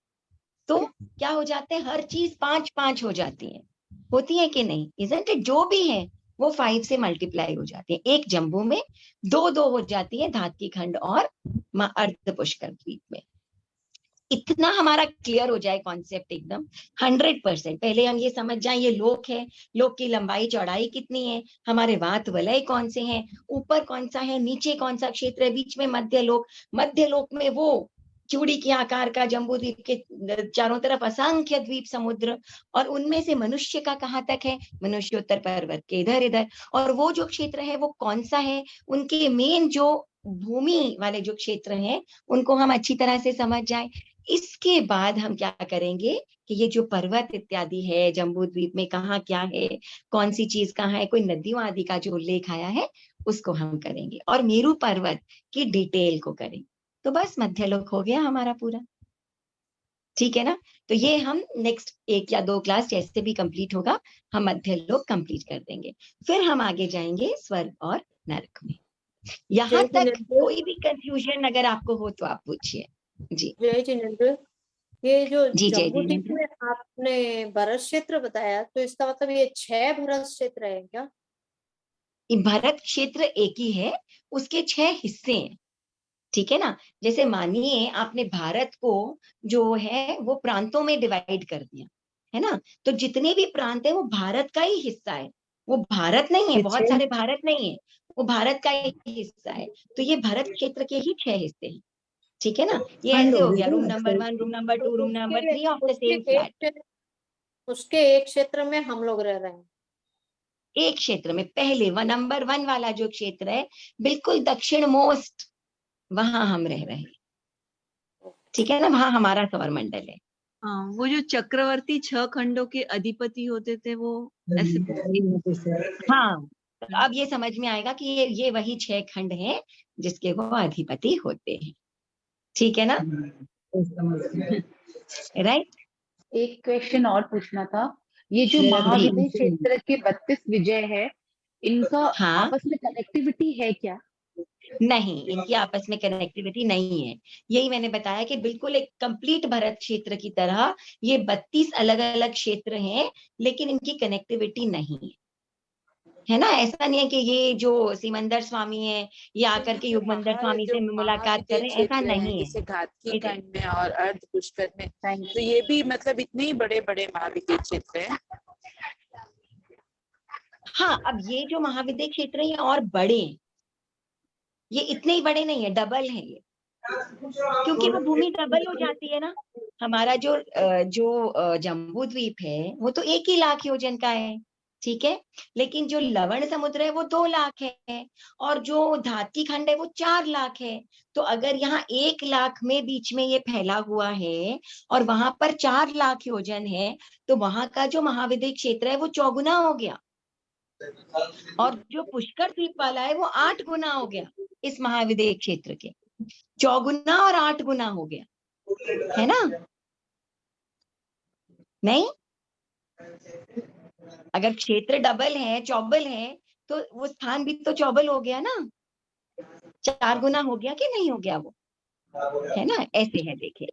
तो क्या हो जाते हैं, हर चीज 5-5 हो जाती है, होती है कि नहीं, इजंट इट? जो भी है वो 5 से मल्टीप्लाई हो जाती है। एक जंबू में 2-2 हो जाती है, धातकी खंड और अर्ध पुष्कर द्वीप में। इतना हमारा क्लियर हो जाए कॉन्सेप्ट एकदम 100%। पहले हम ये समझ जाए ये लोक है, लोक की लंबाई चौड़ाई कितनी है, हमारे वात वलय कौन से हैं, ऊपर कौन सा है, नीचे कौन सा क्षेत्र है, बीच में मध्य लोक में वो चूड़ी के आकार का जम्बू द्वीप के चारों तरफ असंख्य द्वीप समुद्र, और उनमें से मनुष्य का कहाँ तक है, मनुष्योत्तर पर्वत के इधर इधर। और वो जो क्षेत्र है वो कौन सा है, उनके मेन जो भूमि वाले जो क्षेत्र हैं उनको हम अच्छी तरह से समझ जाए। इसके बाद हम क्या करेंगे कि ये जो पर्वत इत्यादि है जम्बू द्वीप में कहाँ क्या है, कौन सी चीज कहाँ है, कोई नदियों आदि का जो उल्लेख आया है उसको हम करेंगे, और मेरू पर्वत की डिटेल को करेंगे। तो बस मध्यलोक हो गया हमारा पूरा, ठीक है ना। तो ये हम नेक्स्ट 1 या 2 क्लास जैसे भी कंप्लीट होगा हम मध्यलोक कंप्लीट कर देंगे। फिर हम आगे जाएंगे स्वर्ग और नरक में। यहाँ जय तक जिनेंद्र। कोई भी कंफ्यूजन अगर आपको हो तो आप पूछिए। जी जय जिनेंद्र, ये जो जी, जय जम्बू द्वीप जिनेंद्र। में आपने भरत क्षेत्र बताया, तो इसका मतलब ये 6 भरत क्षेत्र है क्या? भारत क्षेत्र एक ही है, उसके 6 हिस्से हैं, ठीक है ना। जैसे मानिए आपने भारत को जो है वो प्रांतों में डिवाइड कर दिया, है ना, तो जितने भी प्रांत है वो भारत का ही हिस्सा है, वो भारत नहीं है, बहुत सारे भारत नहीं है, वो भारत का ही हिस्सा है। तो ये भारत क्षेत्र के ही 6 हिस्से हैं, ठीक है ना। ये ऐसे हो गया room number 1, room number 2, room number 3 of the same flat. उसके एक क्षेत्र में हम लोग रह रहे हैं। एक क्षेत्र में पहले नंबर 1 वाला जो क्षेत्र है बिल्कुल दक्षिण मोस्ट, वहां हम रह रहे हैं, ठीक है ना, वहां हमारा सौर मंडल है। हाँ, वो जो चक्रवर्ती 6 खंडों के अधिपति होते थे वो ऐसे। हाँ, तो अब ये समझ में आएगा कि ये वही 6 खंड हैं जिसके वो अधिपति होते हैं, ठीक है ना, राइट। एक क्वेश्चन और पूछना था, ये जो जी महाविद्य क्षेत्र के 32 विजय है, इनका हाँ, आपस में कनेक्टिविटी है क्या? नहीं, इनकी आपस में कनेक्टिविटी नहीं है। यही मैंने बताया कि बिल्कुल एक कंप्लीट भरत क्षेत्र की तरह ये 32 अलग अलग क्षेत्र हैं, लेकिन इनकी कनेक्टिविटी नहीं है ना। ऐसा नहीं है कि ये जो सिमंदर स्वामी है ये आकर के युगमंदर स्वामी से मुलाकात कर रहे हैं, ऐसा नहीं है। जैसे घातकी इधर- खंड में और अर्ध पुष्कर में, तो ये भी मतलब इतने ही बड़े बड़े महाविद्य क्षेत्र हैं। हाँ, अब ये जो महाविद्य क्षेत्र है ये और बड़े हैं, ये इतने ही बड़े नहीं है, डबल है ये, क्योंकि वो भूमि डबल हो जाती है ना। हमारा जो जम्बू द्वीप है वो तो 1 ही लाख योजन का है, ठीक है, लेकिन जो लवण समुद्र है वो 2 लाख है, और जो धात्की खंड है वो 4 लाख है। तो अगर यहाँ 1 लाख में बीच में ये फैला हुआ है और वहां पर 4 लाख योजन है, तो वहां का जो महाविद्य क्षेत्र है वो 4 गुना हो गया, और जो पुष्कर द्वीप वाला है वो 8 गुना हो गया इस महाविद्य क्षेत्र के, 4 गुना और 8 गुना हो गया, है ना? नहीं, अगर क्षेत्र डबल है, चौबल है, तो वो स्थान भी तो चौबल हो गया ना, 4 गुना हो गया कि नहीं हो गया वो, है ना? ऐसे है, देखिए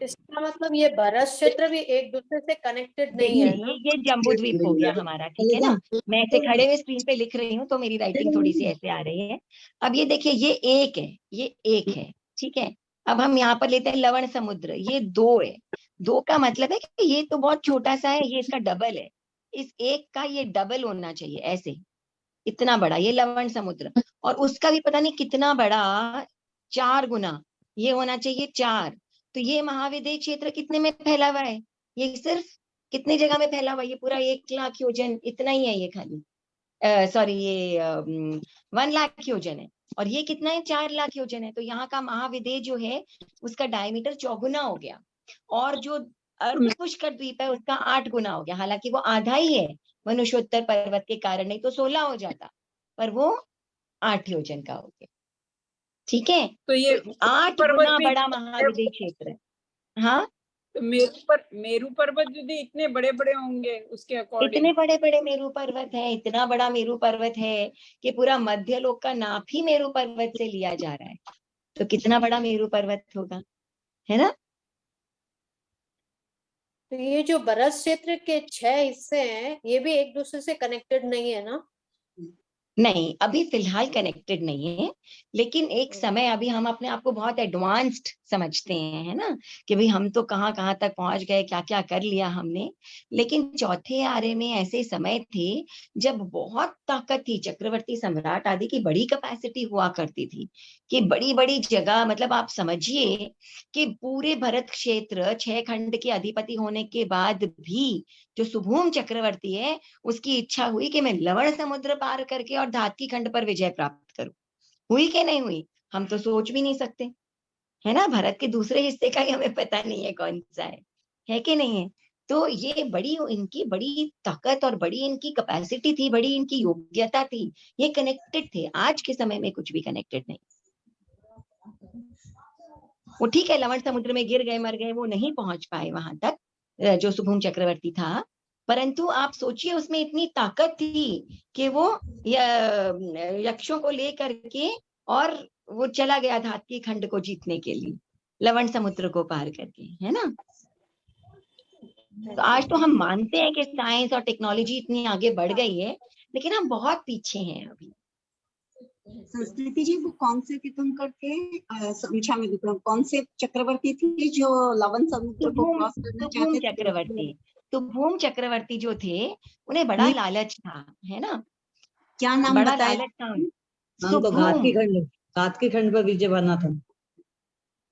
इसका मतलब ये भरत क्षेत्र भी एक दूसरे से कनेक्टेड नहीं है ना? ये जम्बू द्वीप हो गया हमारा, ठीक है ना? मैं ऐसे खड़े हुए स्क्रीन पे लिख रही हूँ तो मेरी राइटिंग थोड़ी सी ऐसे आ रही है। अब ये देखिए, ये एक है, ठीक है। अब हम यहाँ पर लेते हैं लवण समुद्र, ये 2 है। 2 का मतलब है कि ये तो बहुत छोटा सा है, ये इसका डबल है, इस एक का ये डबल होना चाहिए, ऐसे इतना बड़ा ये लवण समुद्र, और उसका भी पता नहीं कितना बड़ा, 4 गुना ये होना चाहिए, 4। तो ये महाविद्य क्षेत्र कितने में फैला हुआ है? ये सिर्फ कितने जगह में फैला हुआ है? ये पूरा 1 लाख योजन इतना ही है, ये खाली सॉरी, ये 1 लाख योजन है, और ये कितना है? 4 लाख योजन है। तो यहाँ का महाविद्य जो है उसका डायमीटर 4 गुना हो गया, और जो अर्ध पुष्कर द्वीप है उसका 8 गुना हो गया। हालांकि वो आधा ही है मनुष्योत्तर पर्वत के कारण, नहीं तो 16 हो जाता, पर वो 8 योजन का हो गया, ठीक है। तो ये 8 गुना बड़ा महाविद्य क्षेत्र है। हाँ, तो मेरू पर्वत यदि इतने बड़े बड़े होंगे उसके अकॉर्डिंग, इतने बड़े बड़े मेरू पर्वत है, इतना बड़ा मेरू पर्वत है कि पूरा मध्य लोक का नाप ही मेरू पर्वत से लिया जा रहा है, तो कितना बड़ा मेरू पर्वत होगा, है ना? तो ये जो भरत क्षेत्र के 6 हिस्से हैं, ये भी एक दूसरे से कनेक्टेड नहीं है ना? नहीं, अभी फिलहाल कनेक्टेड नहीं है, लेकिन एक समय, अभी हम अपने आप को बहुत एडवांस्ड समझते हैं, है ना, कि भाई हम तो कहाँ कहाँ तक पहुंच गए, क्या क्या कर लिया हमने। लेकिन चौथे आर्य में ऐसे समय थे जब बहुत ताकत थी, चक्रवर्ती सम्राट आदि की बड़ी कैपेसिटी हुआ करती थी, कि बड़ी बड़ी जगह, मतलब आप समझिए कि पूरे भरत क्षेत्र 6 खंड के अधिपति होने के बाद भी जो सुभूम चक्रवर्ती है उसकी इच्छा हुई कि मैं लवण समुद्र पार करके और धात्की खंड पर विजय प्राप्त करूं। हुई कि नहीं हुई? हम तो सोच भी नहीं सकते, है ना? भारत के दूसरे हिस्से का ही हमें पता नहीं है कौन सा है कि नहीं है? तो ये बड़ी इनकी बड़ी ताकत और बड़ी इनकी कैपेसिटी थी, बड़ी इनकी योग्यता थी, ये कनेक्टेड थे। आज के समय में कुछ भी कनेक्टेड नहीं। वो ठीक है, लवण समुद्र में गिर गए, मर गए, वो नहीं पहुंच पाए वहां तक जो सुभूम चक्रवर्ती था, परंतु आप सोचिए उसमें इतनी ताकत थी कि वो यक्षों को लेकर के और वो चला गया धात्की खंड को जीतने के लिए, लवण समुद्र को पार करके, है ना? तो आज तो हम मानते हैं कि साइंस और टेक्नोलॉजी इतनी आगे बढ़ गई है, लेकिन हम बहुत पीछे हैं अभी। संस्कृति जी, वो कौन से तीर्थंकर के समीक्षा में कौन से चक्रवर्ती थी जो लवण समुद्र को क्रॉस करना चाहते थे? चक्रवर्ती, तो भूम चक्रवर्ती जो थे उन्हें बड़ा लालच था, है ना? क्या नाम बड़ा बताया? लालच था हमको घातकी खंड पर विजय बना था।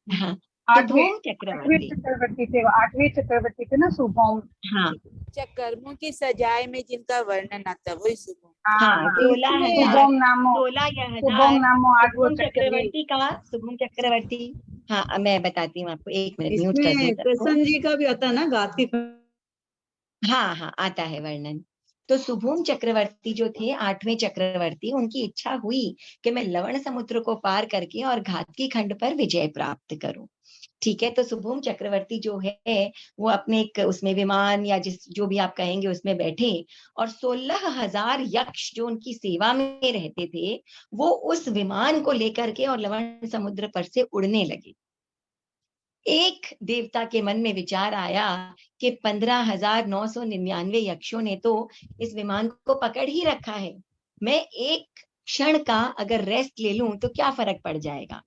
हाँ, आठवें चक्रवर्ती थे, 8वें चक्रवर्ती थे ना सुभौम। हाँ, कर्मों की सजाए में जिनका वर्णन आता है वही सुभौम। हाँ, 16,000 चक्रवर्ती का, शुभम चक्रवर्ती। हाँ, मैं बताती हूँ आपको, 1 मिनट म्यूट कर दूं। कृष्ण जी का भी आता है ना घातकी खंड? हाँ हाँ, आता है वर्णन। तो सुभूम चक्रवर्ती जो थे 8वें चक्रवर्ती, उनकी इच्छा हुई कि मैं लवण समुद्र को पार करके और घातकी खंड पर विजय प्राप्त करूं। ठीक है, तो सुभूम चक्रवर्ती जो है वो अपने एक उसमें विमान या जो भी आप कहेंगे उसमें बैठे, और 16,000 यक्ष जो उनकी सेवा में रहते थे वो उस विमान को लेकर के और लवण समुद्र पर से उड़ने लगे। एक देवता के मन में विचार आया कि 15,999 यक्षों ने तो इस विमान को पकड़ ही रखा है, मैं एक क्षण का अगर रेस्ट ले लूं तो क्या फर्क पड़ जाएगा।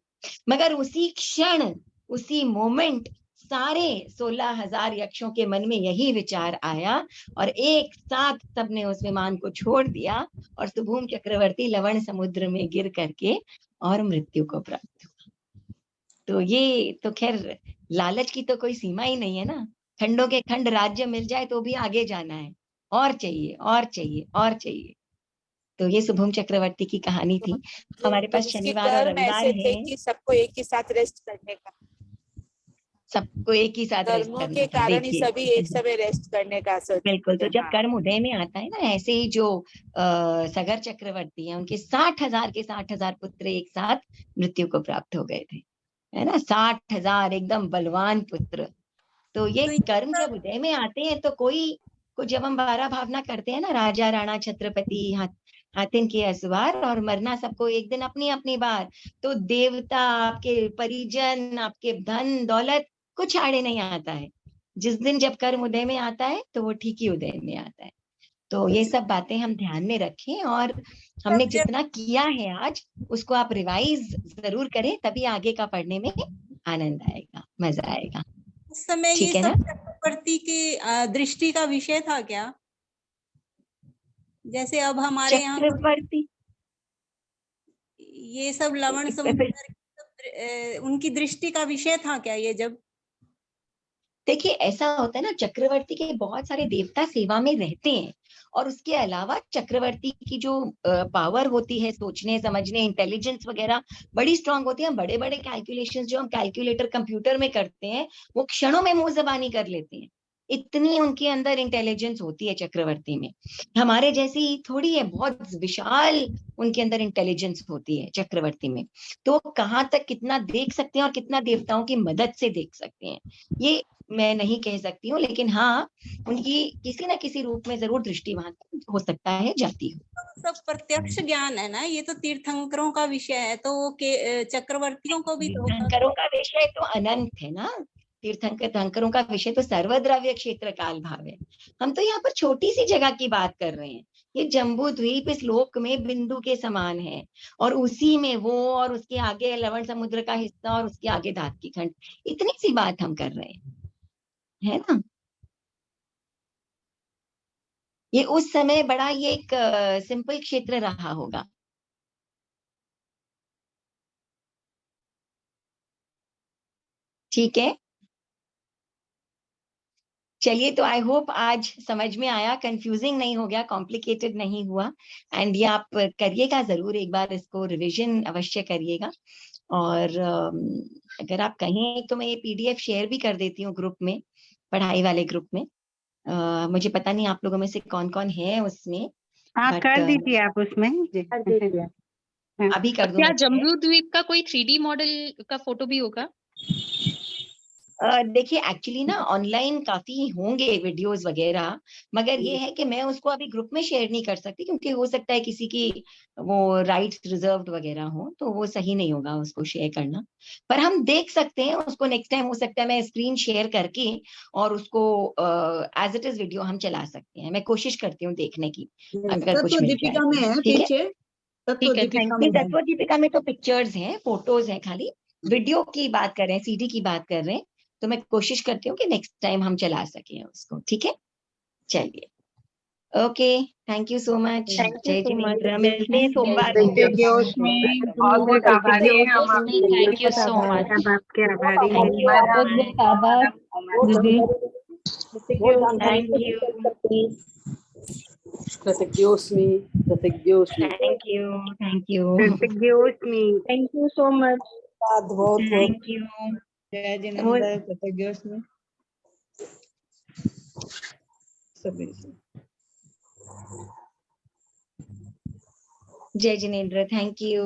मगर उसी क्षण, उसी मोमेंट सारे 16,000 यक्षों के मन में यही विचार आया और एक साथ सबने उस विमान को छोड़ दिया और सुभूम चक्रवर्ती लवण समुद्र में गिर करके और मृत्यु को प्राप्त हुआ। तो ये तो खैर लालच की तो कोई सीमा ही नहीं है ना। खंडों के खंड राज्य मिल जाए तो भी आगे जाना है, और चाहिए और चाहिए और चाहिए। तो ये शुभम चक्रवर्ती की कहानी थी। हमारे पास उसके शनिवार और कर्म रविवार ऐसे थे है, कि सबको एक ही साथ रेस्ट करने का, सबको एक ही साथ रेस्ट कर्मों करना के था। कारण ही देखिए सभी एक समय रेस्ट करने का सोचते बिल्कुल, तो थे। जब हाँ। कर्म उदय में आता है ना, ऐसे ही जो सगर चक्रवर्ती हैं उनके 60,000 के 60,000 पुत्र एक साथ मृत्यु को प्राप्त हो गए थे, है ना। 60,000 एकदम बलवान पुत्र। तो ये तो कर्म जब उदय में आते हैं तो कोई को जब हम 12 भावना करते हैं ना, राजा राणा छत्रपति हाथिन के असवार, और मरना सबको एक दिन अपनी अपनी बार, तो देवता, आपके परिजन, आपके धन दौलत कुछ आड़े नहीं आता है। जिस दिन जब कर्म उदय में आता है तो वो ठीक ही उदय में आता है। तो ये सब बातें हम ध्यान में रखें, और हमने जितना किया है आज उसको आप रिवाइज जरूर करें, तभी आगे का पढ़ने में आनंद आएगा, मजा आएगा। उस समय ये ठीक है सब ना। चक्रवर्ती की दृष्टि का विषय था क्या? जैसे अब हमारे यहाँ चक्रवर्ती ये सब लवण समुद्र उनकी दृष्टि का विषय था क्या ये जब? देखिए ऐसा होता है ना, चक्रवर्ती के बहुत सारे देवता सेवा में रहते हैं, और उसके अलावा चक्रवर्ती की जो पावर होती है सोचने समझने, इंटेलिजेंस वगैरह बड़ी स्ट्रांग होती है। बड़े बड़े कैलकुलेशंस जो हम कैलकुलेटर कंप्यूटर में करते हैं वो क्षणों में मुंह जबानी कर लेते हैं। इतनी उनके अंदर इंटेलिजेंस होती है चक्रवर्ती में। हमारे जैसी थोड़ी है, बहुत विशाल उनके अंदर इंटेलिजेंस होती है चक्रवर्ती में। तो कहाँ तक कितना देख सकते हैं और कितना देवताओं की मदद से देख सकते हैं ये मैं नहीं कह सकती हूँ, लेकिन हाँ उनकी किसी ना किसी रूप में जरूर दृष्टि वहां हो सकता है जाती हो। सब प्रत्यक्ष ज्ञान है ना, ये तो तीर्थंकरों का विषय है, तो वो चक्रवर्तियों को भी तो होता है। तीर्थंकरों का विषय तो अनंत है ना। तीर्थंकरों का विषय तो सर्वद्रव्य क्षेत्र काल भाव है। हम तो यहाँ पर छोटी सी जगह की बात कर रहे हैं। ये जम्बू द्वीप इस लोक में बिंदु के समान है, और उसी में वो, और उसके आगे लवण समुद्र का हिस्सा, और उसके आगे धात की खंड, इतनी सी बात हम कर रहे हैं, है ना। ये उस समय बड़ा ये एक सिंपल क्षेत्र रहा होगा। ठीक है, चलिए, तो आई होप आज समझ में आया, कंफ्यूजिंग नहीं हो गया, कॉम्प्लिकेटेड नहीं हुआ। एंड ये आप करिएगा जरूर, एक बार इसको रिवीजन अवश्य करिएगा। और अगर आप कहें तो मैं ये पीडीएफ शेयर भी कर देती हूँ ग्रुप में, पढ़ाई वाले ग्रुप में। मुझे पता नहीं आप लोगों में से कौन कौन है उसमें। हाँ, बट कर दीजिए आप उसमें जी। अभी कर दूं क्या मैं share? जम्बू द्वीप का कोई 3D मॉडल का फोटो भी होगा? देखिए एक्चुअली ना ऑनलाइन काफी होंगे वीडियोस वगैरह, मगर ये है कि मैं उसको अभी ग्रुप में शेयर नहीं कर सकती, क्योंकि हो सकता है किसी की वो राइट्स रिजर्व्ड वगैरह हो, तो वो सही नहीं होगा उसको शेयर करना। पर हम देख सकते हैं उसको, नेक्स्ट टाइम हो सकता है मैं स्क्रीन शेयर करके और उसको एज इट इज वीडियो हम चला सकते हैं। मैं कोशिश करती हूँ देखने की, अगर कुछ तत्व मिल दीपिका जाए में तो। है ठीक है, पीछे, तत्व ठीक है, दीपिका थैंक में यू। है। तत्व दीपिका में तो पिक्चर्स हैं, फोटोज हैं खाली। वीडियो की बात कर रहे हैं, सीडी की बात कर रहे हैं, तो मैं कोशिश करती हूँ कि नेक्स्ट टाइम हम चला सकें उसको। ठीक है, चलिए, okay, thank you so much. जय जिनेंद्र, मिलते हैं सोमवार को। बहुत बहुत आभारी हैं हम आपके। Thank you so much. सब आपके आभारी हैं। थैंक यू, कृतज्ञोस्मि कृतज्ञोस्मि थैंक यू, थैंक यू, कृतज्ञोस्मि। Thank you so much. बहुत बहुत थैंक यू। जय जिनेंद्र, कृतज्ञोस्मि। सभी जय जिनेंद्र, थैंक यू।